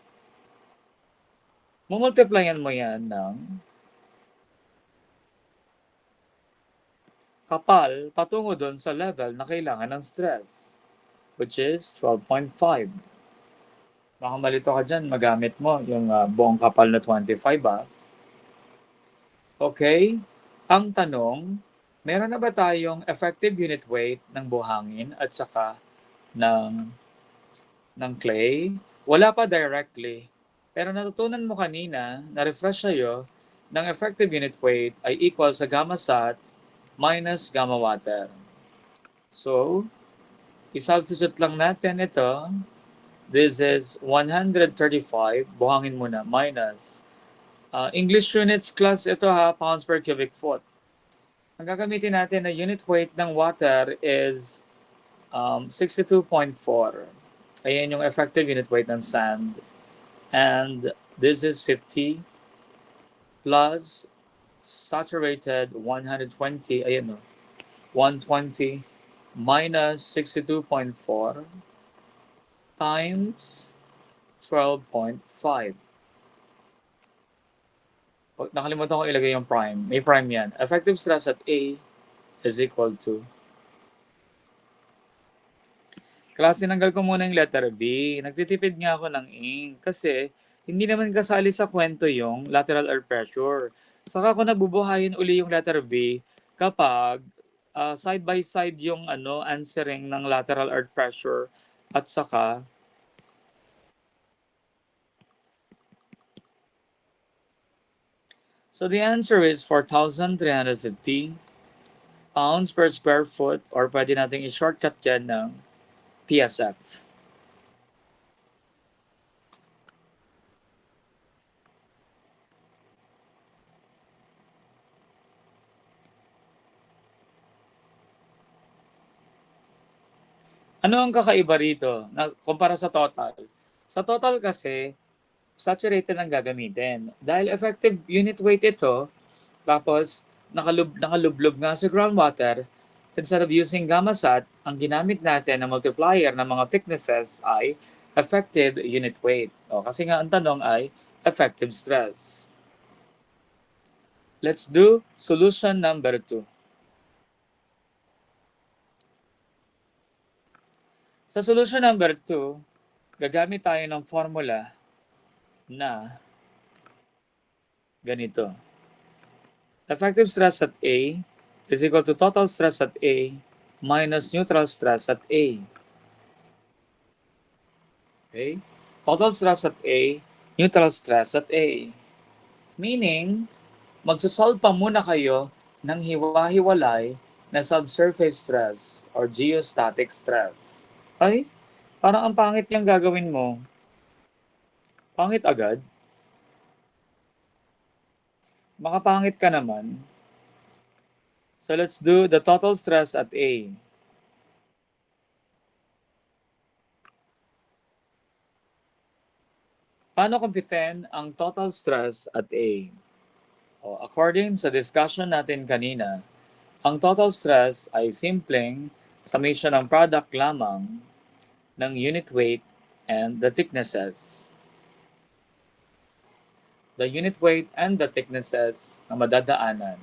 mumultiplyan mo yan ng kapal patungo doon sa level na kailangan ng stress, which is 12.5. Baka malito ka dyan, magamit mo yung buong kapal na 25. Okay? Ang tanong, meron na ba tayong effective unit weight ng buhangin at saka ng clay? Wala pa directly. Pero natutunan mo kanina, na-refresh sa'yo, ng effective unit weight ay equal sa gamma sat minus gamma water. So, i-substitute lang natin ito. This is 135, buhangin muna, minus. English units class ito pounds per cubic foot. Ang gagamitin natin na unit weight ng water is 62.4. Ayan yung effective unit weight ng sand. And this is 50 plus saturated 120, ayan 120 minus 62.4 times 12.5. Nakalimutan ko ilagay yung prime. May prime yan. Effective stress at A is equal to. Klase, tinanggal ko muna yung letter B. Nagtitipid nga ako ng ink kasi hindi naman kasali sa kwento yung lateral air pressure. Saka ko nabubuhayin uli yung letter B kapag side by side yung answering ng lateral air pressure at saka so the answer is 4,350 pounds per square foot, or pwede nating i-shortcut yan ng PSF. Ano ang kakaiba rito kumpara sa total? Sa total kasi, saturated ang gagamitin. Dahil effective unit weight ito, tapos nakalublob nga sa groundwater, instead of using gamma sat, ang ginamit natin na multiplier ng mga thicknesses ay effective unit weight. Kasi nga ang tanong ay effective stress. Let's do solution number 2. Sa solution number 2, gagamit tayo ng formula na ganito. Effective stress at A is equal to total stress at A minus neutral stress at A. Okay? Total stress at A, neutral stress at A. Meaning, magsasolve pa muna kayo ng hiwa-hiwalay na subsurface stress or geostatic stress. Ay, parang ang pangit yung gagawin mo. Pangit agad. Makapangit ka naman. So let's do the total stress at A. Paano kumpitin ang total stress at A? According sa discussion natin kanina, ang total stress ay simpleng summation ng product lamang ng unit weight and the thicknesses. The unit weight and the thicknesses na madadaanan.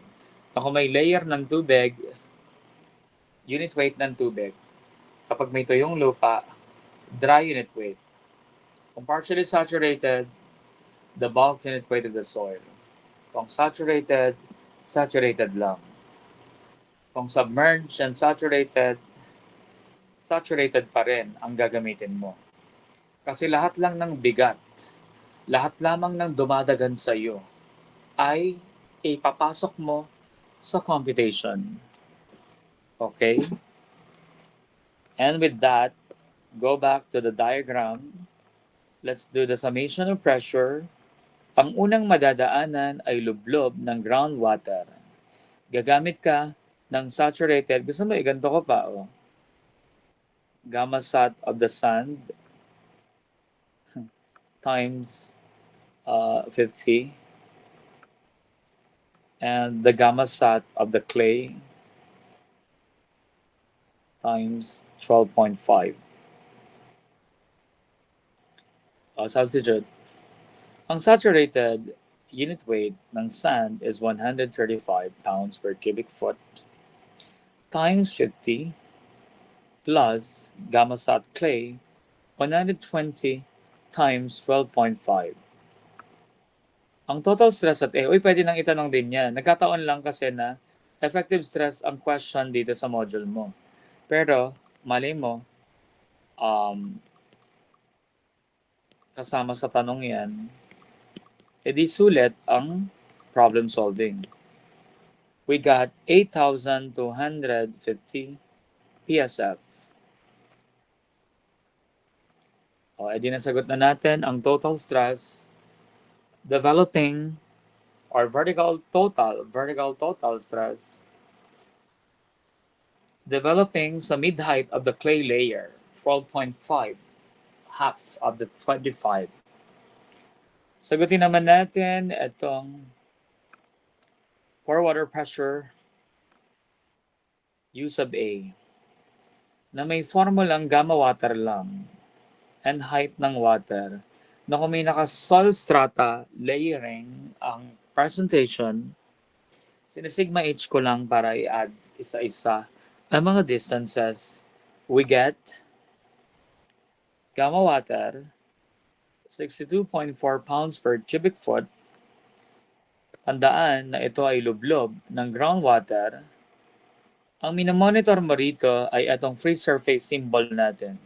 Kung may layer ng tubig, unit weight ng tubig. Kapag may tuyong lupa, dry unit weight. Kung partially saturated, the bulk unit weight of the soil. Kung saturated, saturated lang. Kung submerged and saturated, saturated pa rin ang gagamitin mo. Kasi lahat lang ng bigat, lahat lamang ng dumadagan sa iyo ay ipapasok mo sa computation. Okay? And with that, go back to the diagram. Let's do the summation of pressure. Ang unang madadaanan ay lublob ng groundwater. Gagamit ka ng saturated. Gusto mo, iganto ko pa. Gamma sat of the sand times 50. And the gamma sat of the clay times 12.5. Substitute. Ang saturated unit weight ng sand is 135 pounds per cubic foot times 50 plus gamma sat clay 120 times 12.5. Ang total stress at pwede nang itanong din yan. Nagkataon lang kasi na effective stress ang question dito sa module mo. Pero, mali mo, kasama sa tanong yan, edi sulit ang problem solving. We got 8,250 PSF. Edi nasagot na natin ang total stress developing or vertical total stress developing sa mid-height of the clay layer, 12.5, half of the 25. Sagutin naman natin itong pore water pressure U sub A na may formulang gamma water lang and height ng water na kung may naka-sol strata layering ang presentation, sinisigma H ko lang para i-add isa-isa ang mga distances. We get gamma water 62.4 pounds per cubic foot. Tandaan na ito ay lublob ng groundwater. Ang minomonitor mo rito ay itong free surface symbol natin.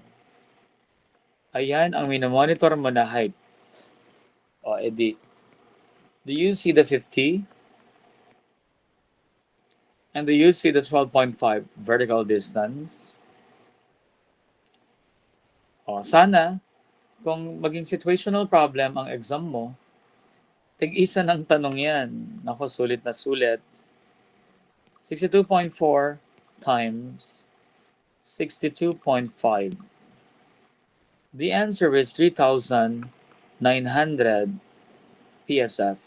Ayan ang minomonitor mo na height. Edi. Do you see the 50? And do you see the 12.5 vertical distance? Sana, kung maging situational problem ang exam mo, tig-isa ng tanong yan. Nako, sulit na sulit. 62.4 times 62.5. The answer is 3,900 PSF.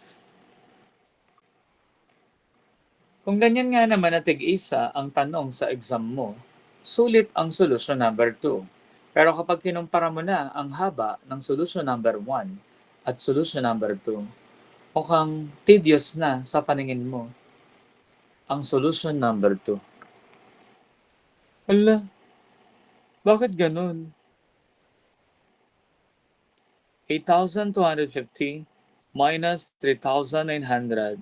Kung ganyan nga naman na tig-isa ang tanong sa exam mo, sulit ang solution number 2. Pero kapag kinumpara mo na ang haba ng solution number 1 at solution number 2, mukhang tedious na sa paningin mo ang solution number 2. Hala, bakit ganun? 8,250 minus 3,900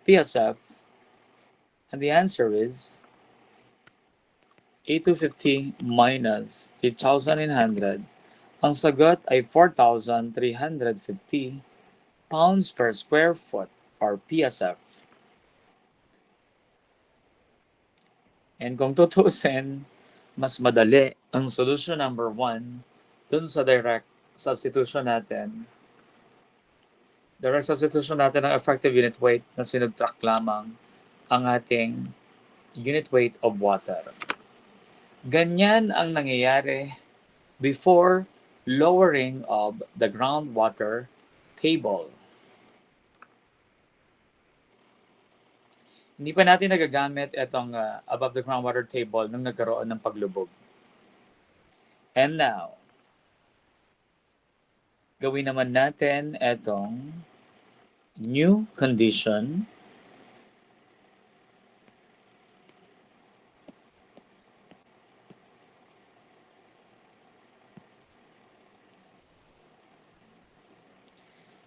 PSF, and the answer is 8,250 minus 3,900. Ang sagot ay 4,350 pounds per square foot or PSF. And kung tutusin, mas madali ang solution number 1 dun sa direct substitution natin. Direct substitution natin ng effective unit weight na sinubtract lamang ang ating unit weight of water. Ganyan ang nangyayari before lowering of the groundwater table. Hindi pa natin nagagamit itong above the groundwater table nung nagkaroon ng paglubog. And now, gawin naman natin itong new condition.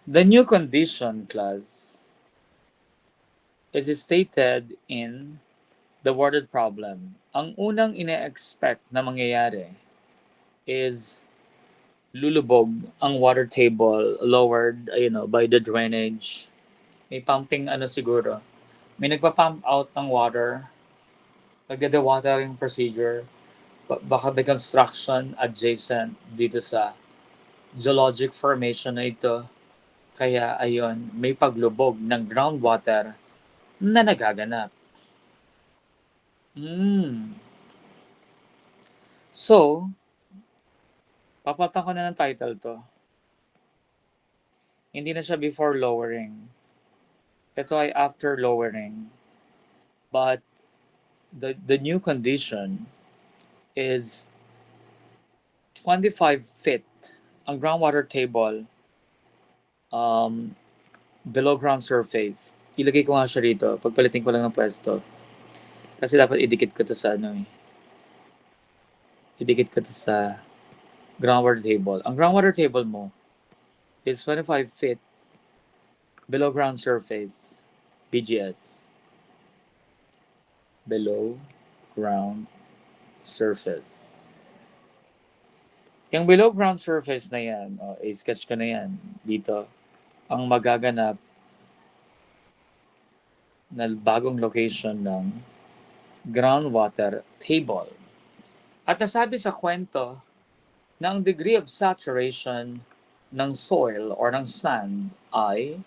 The new condition, class, is stated in the worded problem. Ang unang ine-expect na mangyayari is lulubog ang water table lowered, by the drainage. May pumping siguro. May nagpa-pump out ng water. Nagda-dewatering procedure. Baka may construction adjacent dito sa geologic formation na ito. Kaya ayun, may paglubog ng groundwater na nagaganap. So, papalitan ko na ng title to. Hindi na siya before lowering. Ito ay after lowering. But the new condition is 25 feet ang groundwater table below ground surface. Ilagay ko nga siya rito. Pagpalitin ko lang ng pwesto. Kasi dapat idikit ko to sa idikit ko to sa groundwater table. Ang groundwater table mo is 25 feet below ground surface. BGS. Below ground surface. Yung below ground surface na yan, i-sketch ko na yan dito, ang magaganap na bagong location ng groundwater table. At nasabi sa kwento na ang degree of saturation ng soil or ng sand ay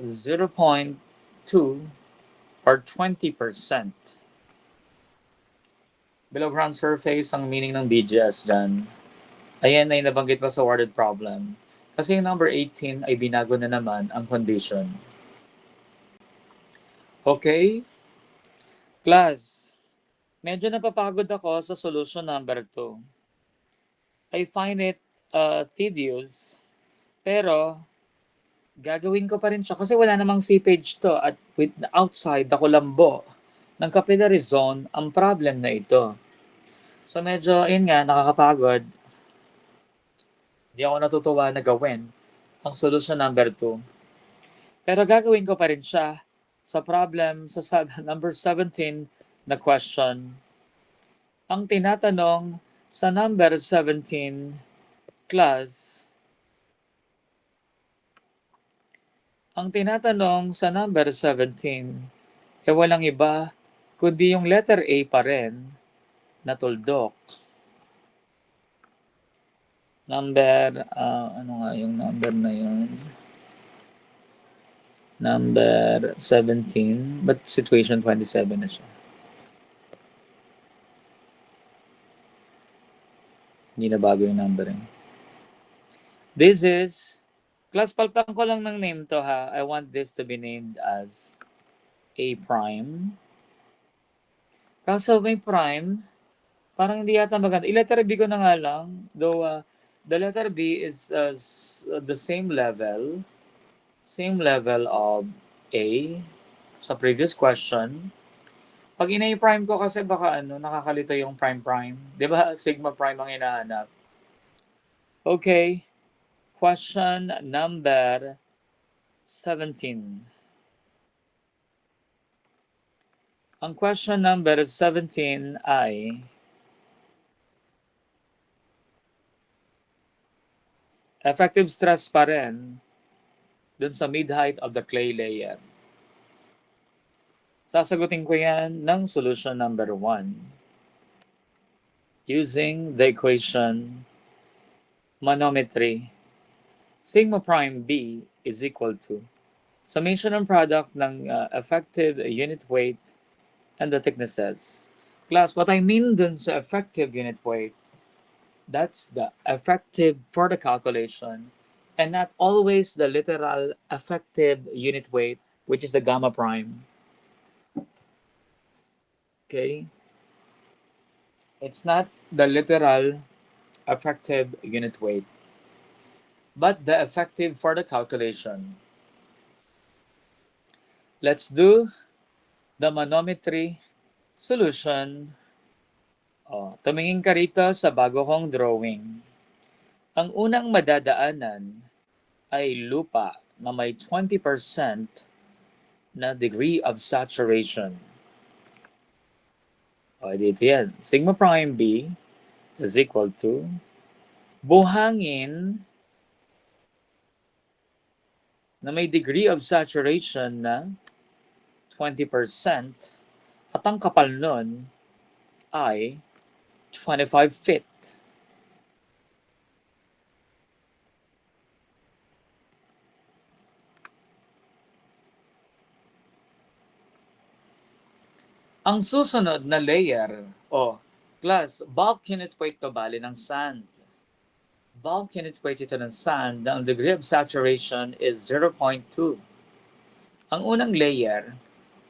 0.2 or 20%. Below ground surface ang meaning ng BGS dyan. Ayan ay nabanggit pa sa worded problem. Kasi yung number 18 ay binago na naman ang condition. Okay? Class, medyo napapagod ako sa solution number 2. I find it tedious, pero gagawin ko pa rin siya kasi wala namang seepage to at with outside the Kulambo ng capillary zone ang problem na ito. So medyo, yun nga, nakakapagod. Hindi ako natutuwa na gawin ang solution number 2. Pero gagawin ko pa rin siya sa problem sa number 17 na question. Ang tinatanong sa number 17, class, ang tinatanong sa number 17, walang iba, kundi yung letter A pa rin na tuldok. Number, ano nga yung number na yun? Number 17, but situation 27 na siya. Hindi na bago yung numbering. This is, class, palitan ko lang ng name to ha. I want this to be named as A prime. Kaso may prime, Parang hindi yata maganda. I-letter B ko na nga lang. Though, the letter B is the same level of A sa previous question. Pag ina-prime ko kasi baka nakakalito yung prime. Di ba sigma prime ang hinahanap? Okay. Question number 17. Ang question number 17 ay effective stress pa rin dun sa mid-height of the clay layer. Sasagutin ko yan ng solution number 1 using the equation manometry. Sigma prime B is equal to summation ng product ng effective unit weight and the thicknesses. Class, what I mean dun sa effective unit weight, that's the effective for the calculation and not always the literal effective unit weight, which is the gamma prime. Okay? It's not the literal effective unit weight, but the effective for the calculation. Let's do the manometry solution. Tumingin ka rito sa bago kong drawing. Ang unang madadaanan ay lupa na may 20% na degree of saturation. Dito yan. Sigma prime B is equal to buhangin na may degree of saturation na 20% at ang kapal nun ay 25 feet. Ang susunod na layer, class, bulk unit weight to bali ng sand. Bulk unit weight ito ng sand, ang degree of saturation is 0.2. Ang unang layer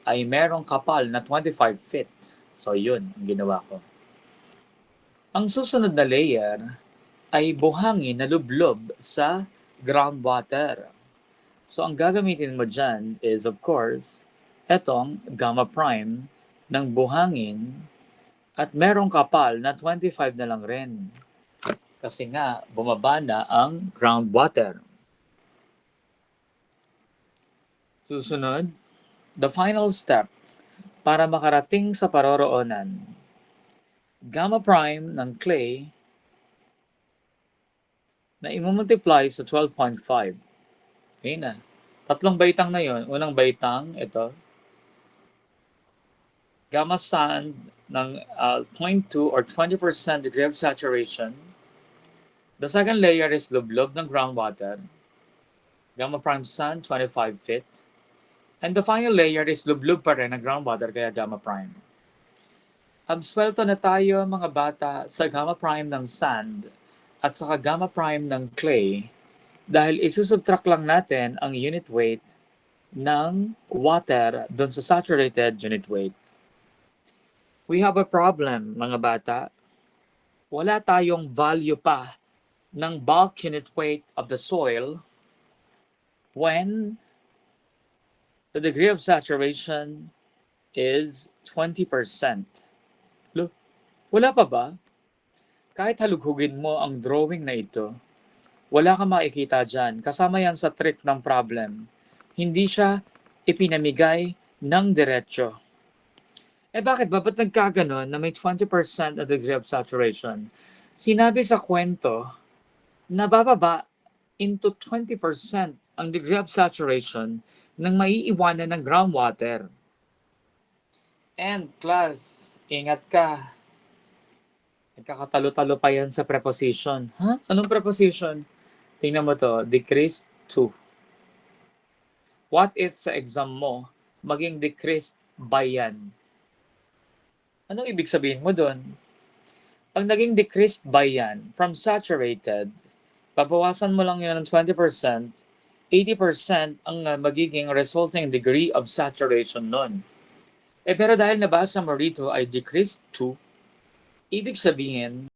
ay merong kapal na 25 feet. So yun, ang ginawa ko. Ang susunod na layer ay buhangin na lublob sa groundwater. So ang gagamitin mo dyan is of course, etong gamma prime ng buhangin at merong kapal na 25 na lang rin. Kasi nga, bumaba na ang groundwater. Susunod, the final step para makarating sa paroroonan. Gamma prime ng clay na i-multiply sa 12.5. Okay na. Tatlong baitang na yon. Unang baitang, ito. Gamma sand ng 0.2 or 20% degree of saturation. The second layer is lublob ng groundwater. Gamma prime sand, 25 feet. And the final layer is lublob pa rin ng groundwater, kaya gamma prime. Absuelto na tayo mga bata sa gamma prime ng sand at saka gamma prime ng clay dahil isusubtract lang natin ang unit weight ng water dun sa saturated unit weight. We have a problem, mga bata. Wala tayong value pa ng bulk unit weight of the soil when the degree of saturation is 20%. Look, wala pa ba? Kahit halughugin mo ang drawing na ito, wala kang makikita dyan. Kasama yan sa trick ng problem. Hindi siya ipinamigay ng diretsyo. Bakit ba? Ba't nagkaganon na may 20% na degree of saturation? Sinabi sa kwento na bababa into 20% ang degree of saturation ng maiiwanan ng groundwater. And class, ingat ka. Nagkakatalo-talo pa yan sa preposition. Anong preposition? Tingnan mo to, decreased to. What if sa exam mo, maging decreased by yan? Anong ibig sabihin mo doon? Pag naging decreased by yan, from saturated, pabawasan mo lang yun ng 20%, 80% ang magiging resulting degree of saturation nun. Pero dahil nabasa mo rito ay decreased to, Ibig sabihin,